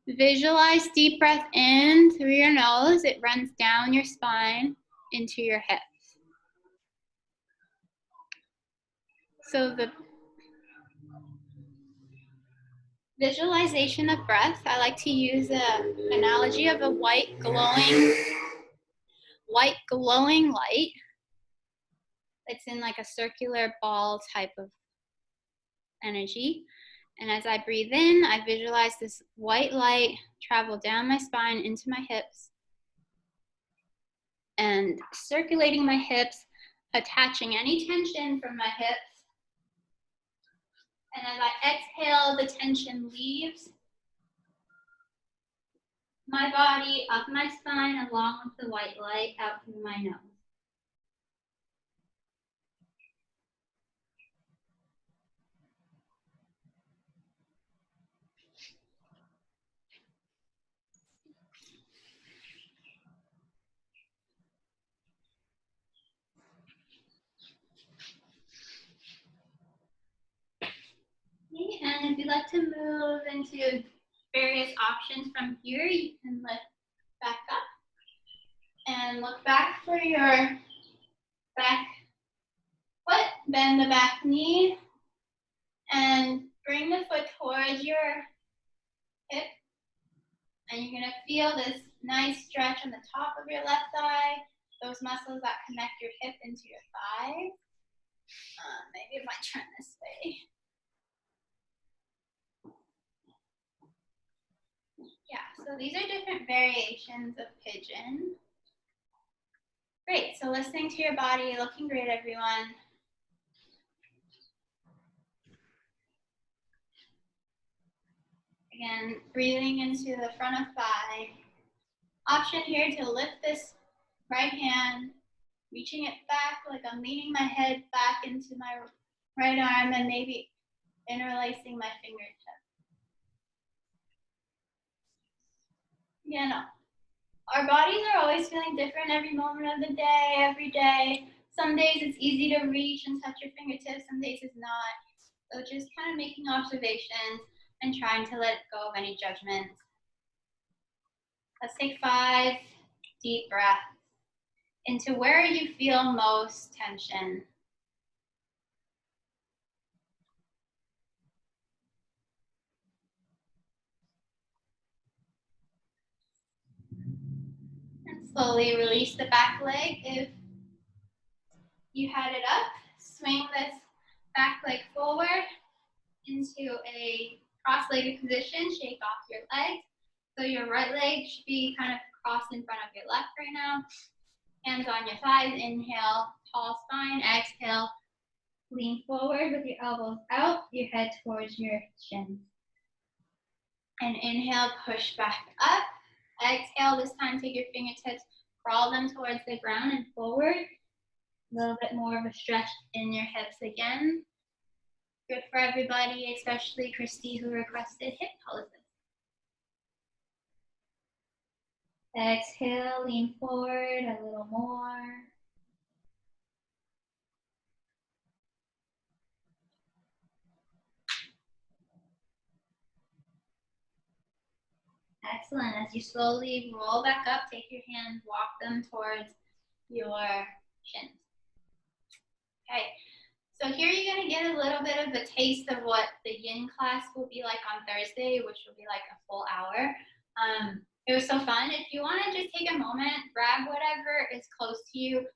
Visualize deep breath in through your nose. It runs down your spine into your hips. So the visualization of breath, I like to use an analogy of a white glowing light. It's in like a circular ball type of energy. And as I breathe in, I visualize this white light travel down my spine into my hips and circulating my hips, attaching any tension from my hips. And as I exhale, the tension leaves my body, up my spine, along with the white light out through my nose. Okay, and if you'd like to move into various options from here, you can lift back up and look back for your back foot, bend the back knee, and bring the foot towards your hip And you're gonna feel this nice stretch on the top of your left thigh, those muscles that connect your hip into your thighs. Maybe if I turn this way. Yeah, so these are different variations of pigeon. Great, so listening to your body, looking great, everyone. Again, breathing into the front of thigh. Option here to lift this right hand, reaching it back like I'm leaning my head back into my right arm and maybe interlacing my fingertips. Again, our bodies are always feeling different every moment of the day, every day. Some days it's easy to reach and touch your fingertips, some days it's not. So just kind of making observations and trying to let go of any judgments. Let's take 5 deep breaths into where you feel most tension. And slowly release the back leg. If you had it up, swing this back leg forward into a cross-legged position. Shake off your legs. So your right leg should be kind of crossed in front of your left right now. Hands on your thighs. Inhale, tall spine. Exhale, lean forward with your elbows out, your head towards your shins. And inhale, push back up. Exhale, this time take your fingertips, crawl them towards the ground and forward. A little bit more of a stretch in your hips again. Good for everybody, especially Christy who requested hip poses. Exhale, lean forward a little more. Excellent. As you slowly roll back up, take your hands, walk them towards your shins. Okay, so here you're gonna get a little bit of a taste of what the yin class will be like on Thursday, which will be like a full hour. It was so fun. If you wanna just take a moment, grab whatever is close to you.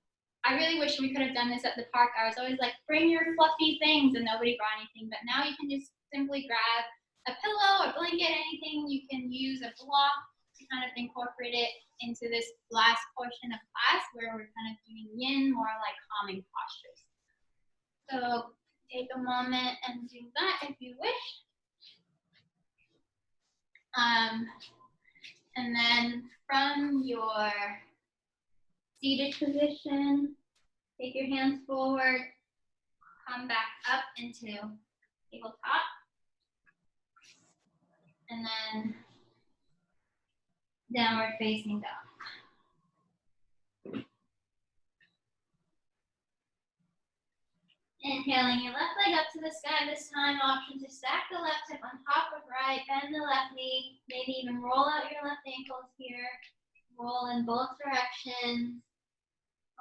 I really wish we could have done this at the park. I was always like, bring your fluffy things, and nobody brought anything. But now you can just simply grab a pillow or blanket, anything. You can use a block to kind of incorporate it into this last portion of class where we're kind of doing yin, more like calming postures. So take a moment and do that if you wish. And then from your seated position, take your hands forward, come back up into tabletop. And then downward facing dog. Inhaling your left leg up to the sky this time. Option to stack the left hip on top of right, bend the left knee, maybe even roll out your left ankles here. Roll in both directions.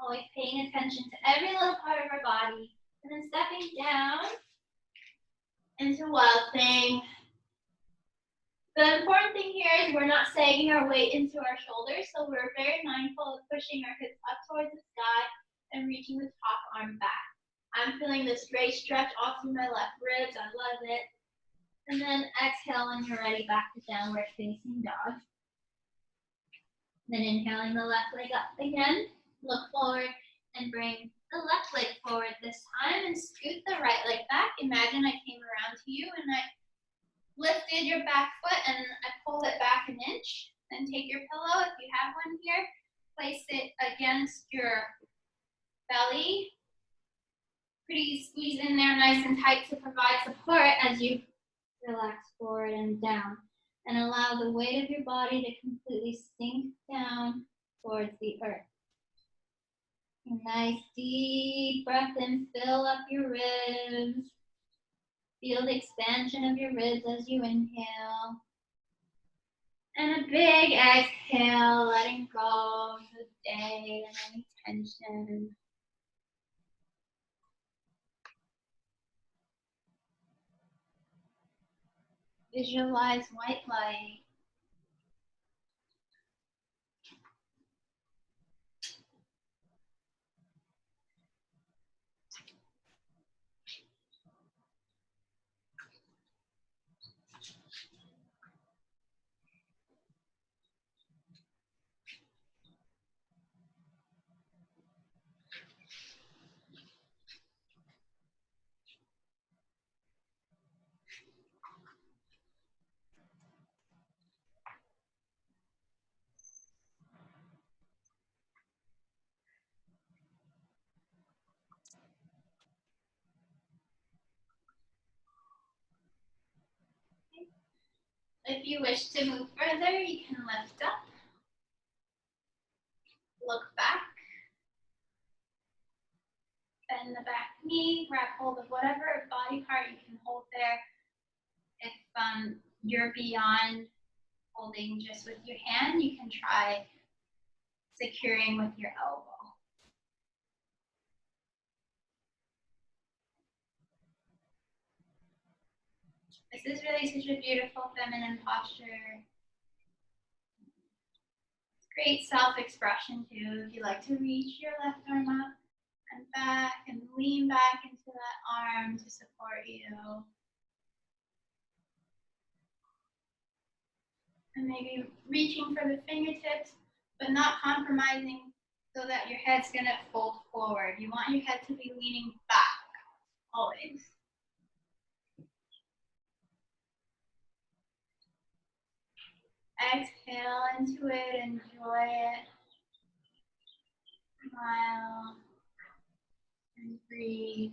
Always paying attention to every little part of our body. And then stepping down into wild thing. The important thing here is we're not sagging our weight into our shoulders, so we're very mindful of pushing our hips up towards the sky and reaching the top arm back. I'm feeling this great stretch all through my left ribs. I love it. And then exhale when you're ready, back to downward facing dog. Then inhaling the left leg up again. Look forward and bring the left leg forward this time and scoot the right leg back. Imagine I came around to you and I lifted your back foot and I pulled it back an inch. Then take your pillow, if you have one here, place it against your belly. Pretty squeeze in there nice and tight to provide support as you relax forward and down. And allow the weight of your body to completely sink down towards the earth. A nice deep breath in, fill up your ribs. Feel the expansion of your ribs as you inhale. And a big exhale, letting go of the day and any tension. Visualize white light If you wish to move further, you can lift up, look back, bend the back knee, grab hold of whatever body part you can hold there. If you're beyond holding just with your hand, you can try securing with your elbow. This is really such a beautiful feminine posture. Great self-expression too. If you like to reach your left arm up and back and lean back into that arm to support you. And maybe reaching for the fingertips, but not compromising so that your head's gonna fold forward. You want your head to be leaning back, always. Exhale into it, enjoy it. Smile and breathe.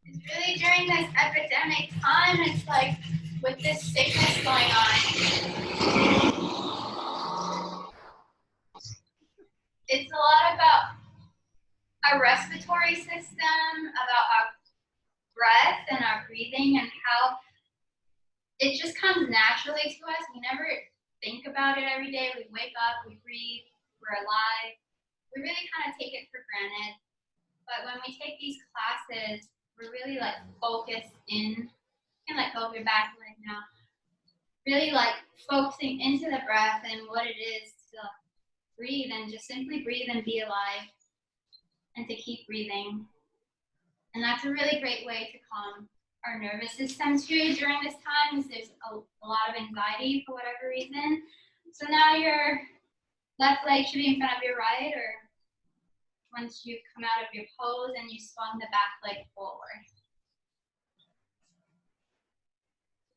It's really during this epidemic time, it's like with this sickness going on, it's a lot about our respiratory system, about our breath and our breathing and how it just comes naturally to us. We never think about it every day. We wake up, we breathe, we're alive. We really kind of take it for granted. But when we take these classes, we're really like focused in. You can let go of your back right now. Really like focusing into the breath and what it is to breathe and just simply breathe and be alive and to keep breathing. And that's a really great way to calm our nervous system too during this time, because there's a lot of anxiety for whatever reason. So now your left leg should be in front of your right, or once you come out of your pose and you swung the back leg forward.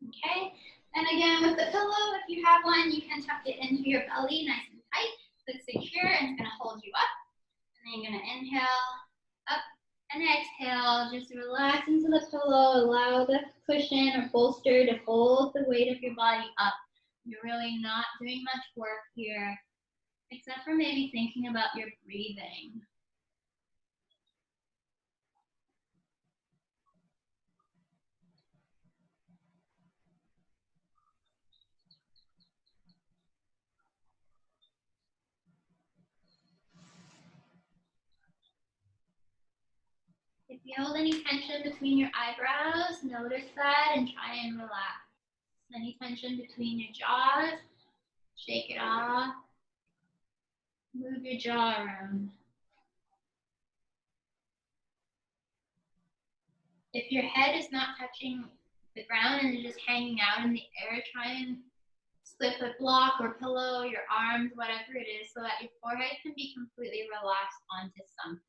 Okay, and again with the pillow, if you have one, you can tuck it into your belly nice and tight so it's secure and it's gonna hold you up. And then you're gonna inhale, up, and exhale, just relax into the pillow, allow the cushion or bolster to hold the weight of your body up. You're really not doing much work here, except for maybe thinking about your breathing. If you hold any tension between your eyebrows, notice that and try and relax. Any tension between your jaws, shake it off. Move your jaw around. If your head is not touching the ground and you're just hanging out in the air, try and slip a block or pillow, your arms, whatever it is, so that your forehead can be completely relaxed onto something.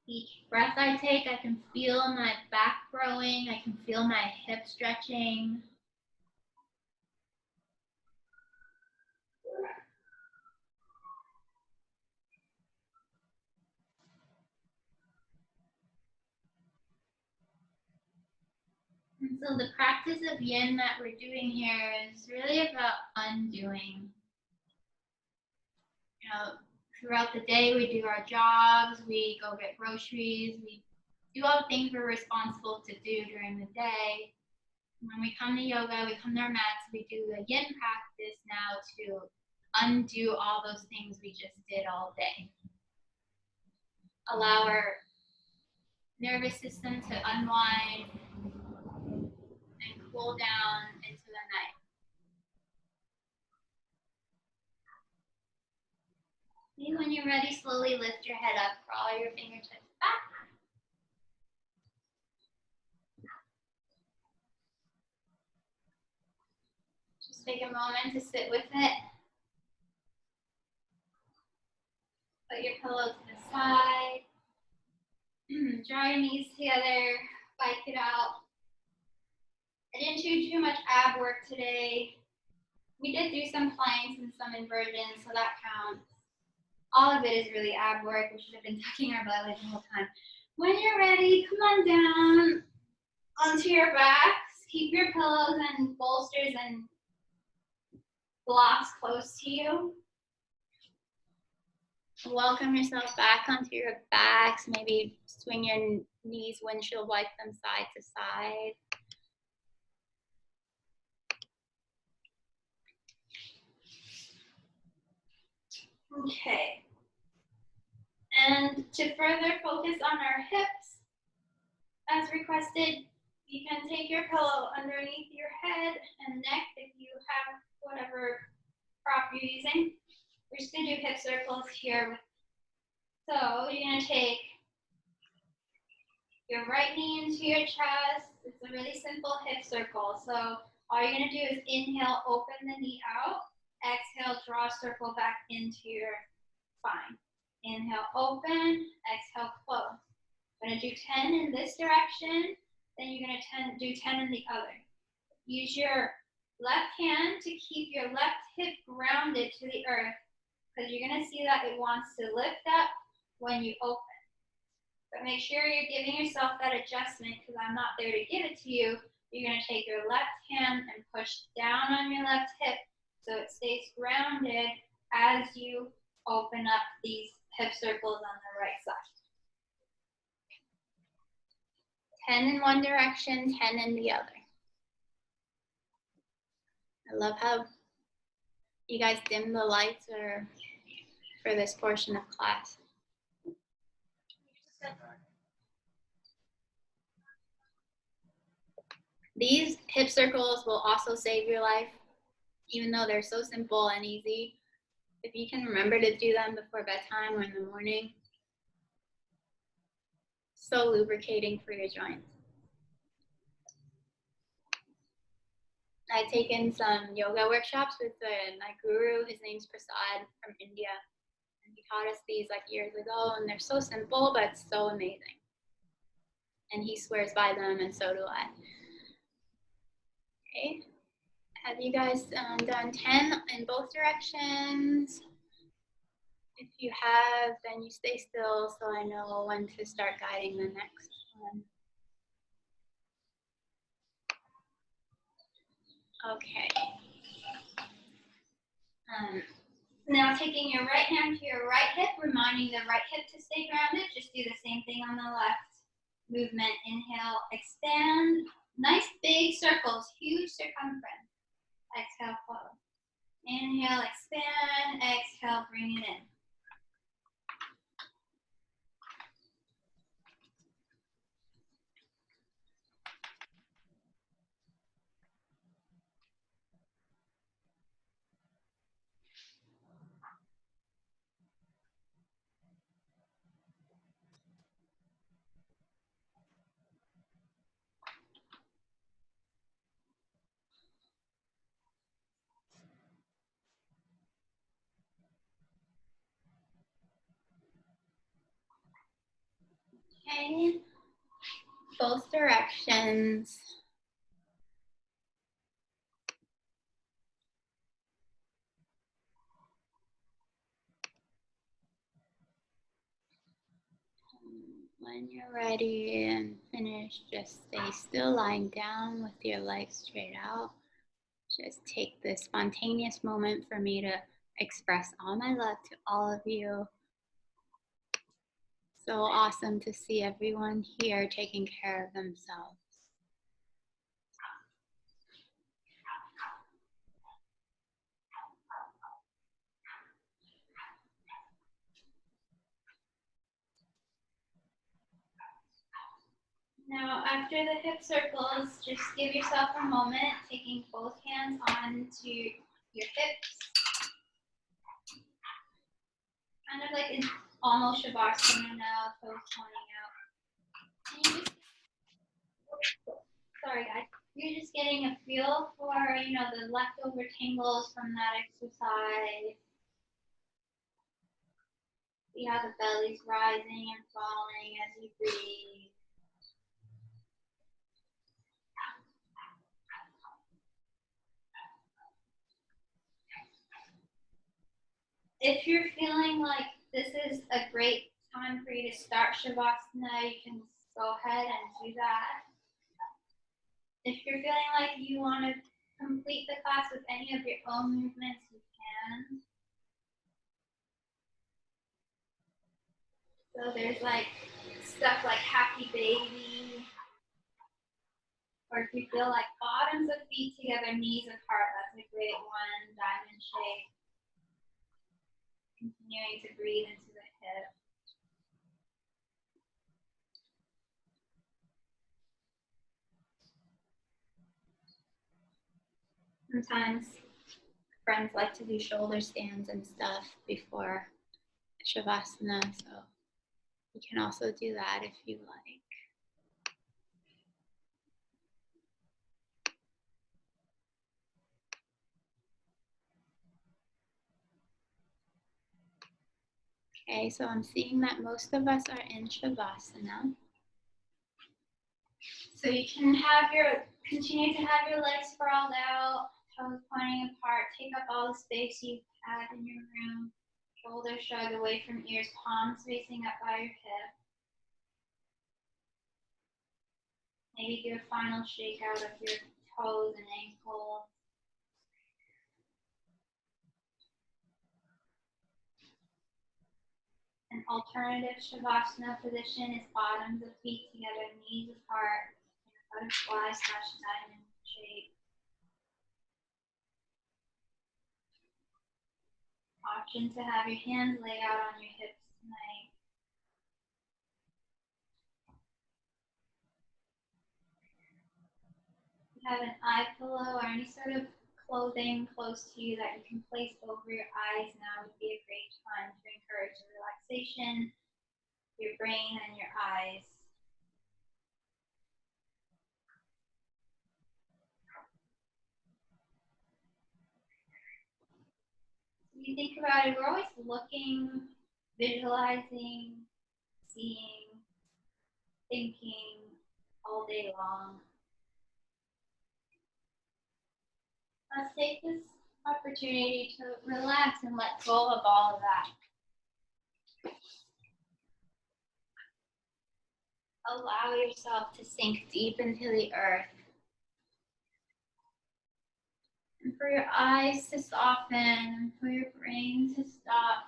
Each breath I take, I can feel my back growing, I can feel my hip stretching. And so the practice of yin that we're doing here is really about undoing. You know, throughout the day we do our jobs, we go get groceries, we do all the things we're responsible to do during the day. When we come to yoga, we come to our mats, we do the yin practice now to undo all those things we just did all day. Allow our nervous system to unwind and cool down into the night. And when you're ready, slowly lift your head up, crawl your fingertips back. Just take a moment to sit with it. Put your pillow to the side. Draw your knees together. Bike it out. I didn't do too much ab work today. We did do some planks and some inversions, so that counts. All of it is really ab work. We should have been tucking our belly the whole time. When you're ready, come on down onto your backs. Keep your pillows and bolsters and blocks close to you. Welcome yourself back onto your backs. Maybe swing your knees, windshield wipe them side to side. Okay. And to further focus on our hips, as requested, you can take your pillow underneath your head and neck if you have whatever prop you're using. We're just gonna do hip circles here. So you're gonna take your right knee into your chest. It's a really simple hip circle. So all you're gonna do is inhale, open the knee out. Exhale, draw a circle back into your spine. Inhale, open. Exhale, close. I'm gonna do 10 in this direction. Then you're gonna do 10 in the other. Use your left hand to keep your left hip grounded to the earth, because you're gonna see that it wants to lift up when you open. But make sure you're giving yourself that adjustment, because I'm not there to give it to you. You're gonna take your left hand and push down on your left hip so it stays grounded as you open up these hip circles on the right side. 10 in one direction, 10 in the other. I love how you guys dim the lights for this portion of class. These hip circles will also save your life, even though they're so simple and easy. If you can remember to do them before bedtime or in the morning, so lubricating for your joints. I've taken some yoga workshops with my guru. His name's Prasad from India. And he taught us these like years ago, and they're so simple, but so amazing. And he swears by them, and so do I. Okay, have you guys done 10 in both directions? If you have, then you stay still so I know when to start guiding the next one. Okay. Now taking your right hand to your right hip, reminding the right hip to stay grounded. Just do the same thing on the left. Movement, inhale, expand. Nice big circles, huge circumference. Exhale, close. Inhale, expand. Exhale, bring it in. Okay, both directions. When you're ready and finished, just stay still, lying down with your legs straight out. Just take this spontaneous moment for me to express all my love to all of you. So awesome to see everyone here taking care of themselves. Now, after the hip circles, just give yourself a moment, taking both hands onto your hips. Kind of like an almost shavasana now, toes pointing out. And you just, sorry guys, you're just getting a feel for, the leftover tingles from that exercise. See how the belly's rising and falling as you breathe. If you're feeling like this is a great time for you to start Shavasana, you can go ahead and do that. If you're feeling like you want to complete the class with any of your own movements, you can. So there's like stuff like happy baby, or if you feel like bottoms of feet together, knees apart, that's a great one, diamond shape. Continuing to breathe into the hip. Sometimes friends like to do shoulder stands and stuff before Shavasana, so you can also do that if you like. Okay, so I'm seeing that most of us are in Shavasana. So you can continue to have your legs sprawled out, toes pointing apart, take up all the space you've had in your room. Shoulders shrug away from ears, palms facing up by your hip. Maybe do a final shake out of your toes and ankles. An alternative Shavasana position is bottoms of feet together, knees apart, in a butterfly / diamond shape. Option to have your hands lay out on your hips tonight. If you have an eye pillow or any sort of clothing close to you that you can place over your eyes, now would be a great time to encourage the relaxation of your brain and your eyes. If you think about it, we're always looking, visualizing, seeing, thinking all day long. Let's take this opportunity to relax and let go of all of that. Allow yourself to sink deep into the earth. And for your eyes to soften, and for your brain to stop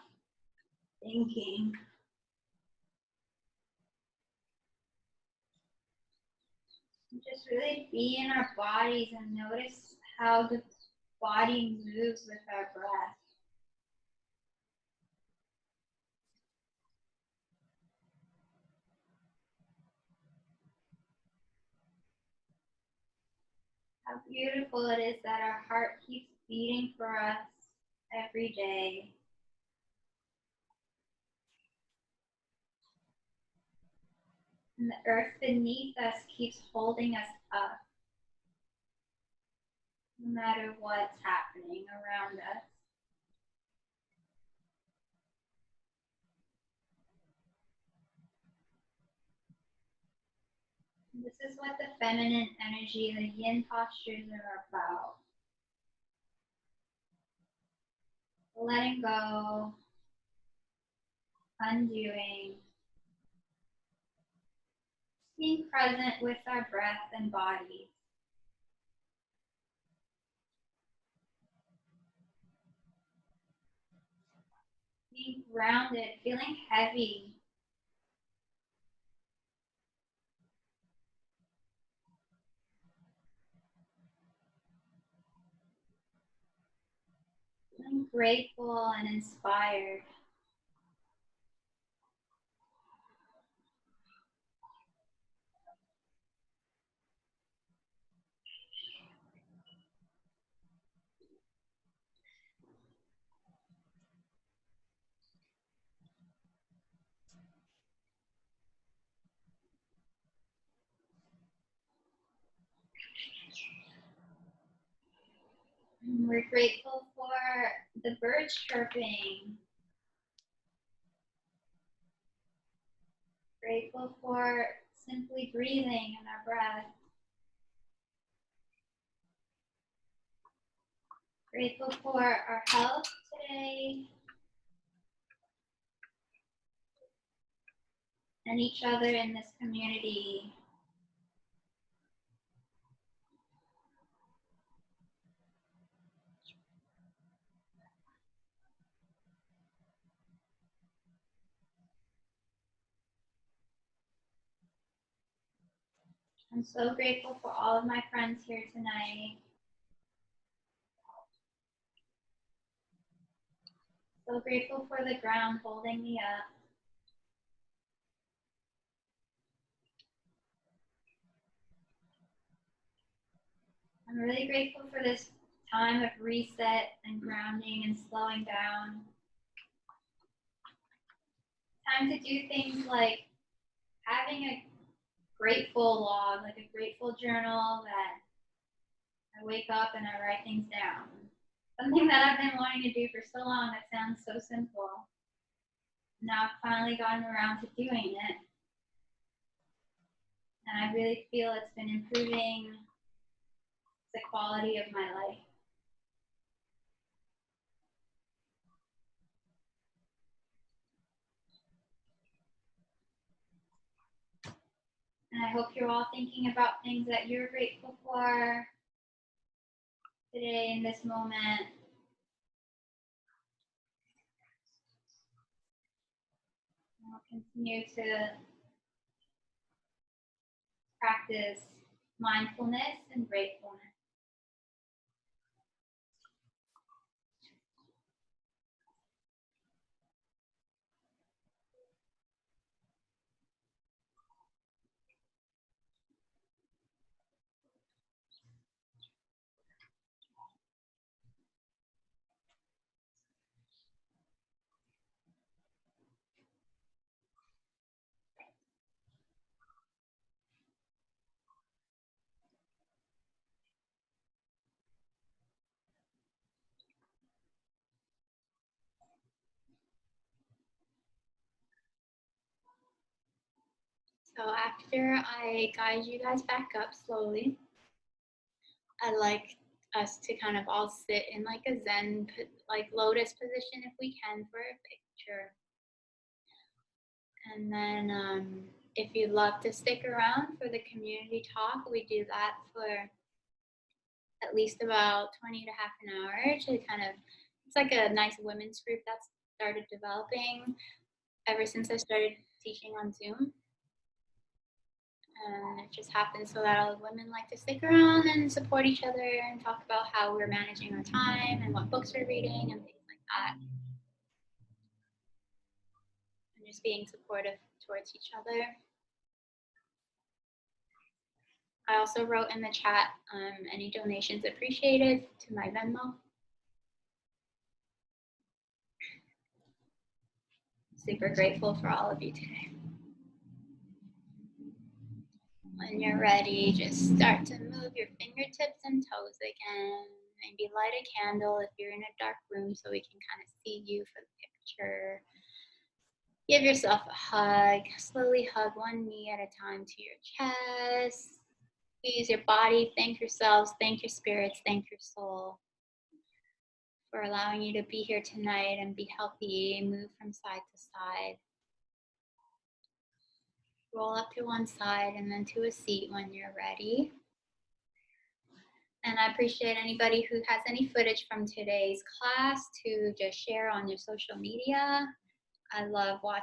thinking. And just really be in our bodies and notice how the body moves with our breath. How beautiful it is that our heart keeps beating for us every day. And the earth beneath us keeps holding us up, no matter what's happening around us. And this is what the feminine energy, the yin postures are about. Letting go, undoing, being present with our breath and body. Being grounded, feeling heavy. Feeling grateful and inspired. And we're grateful for the birds chirping. Grateful for simply breathing and our breath. Grateful for our health today and each other in this community. I'm so grateful for all of my friends here tonight. So grateful for the ground holding me up. I'm really grateful for this time of reset and grounding and slowing down. Time to do things like having a grateful log, like a grateful journal that I wake up and I write things down. Something that I've been wanting to do for so long that sounds so simple. Now I've finally gotten around to doing it. And I really feel it's been improving the quality of my life. And I hope you're all thinking about things that you're grateful for today in this moment. And we'll continue to practice mindfulness and gratefulness. So after I guide you guys back up slowly, I'd like us to kind of all sit in like a Zen, like lotus position if we can for a picture. And then if you'd love to stick around for the community talk, we do that for at least about 20 to half an hour to kind of, it's like a nice women's group that's started developing ever since I started teaching on Zoom. And it just happens so that all the women like to stick around and support each other and talk about how we're managing our time and what books we're reading and things like that. And just being supportive towards each other. I also wrote in the chat any donations appreciated to my Venmo. Super grateful for all of you today. When you're ready, just start to move your fingertips and toes again. Maybe light a candle if you're in a dark room so we can kind of see you for the picture. Give yourself a hug. Slowly hug one knee at a time to your chest. Squeeze your body. Thank yourselves. Thank your spirits. Thank your soul for allowing you to be here tonight and be healthy. Move from side to side. Roll up to one side and then to a seat when you're ready. And I appreciate anybody who has any footage from today's class to just share on your social media. I love watching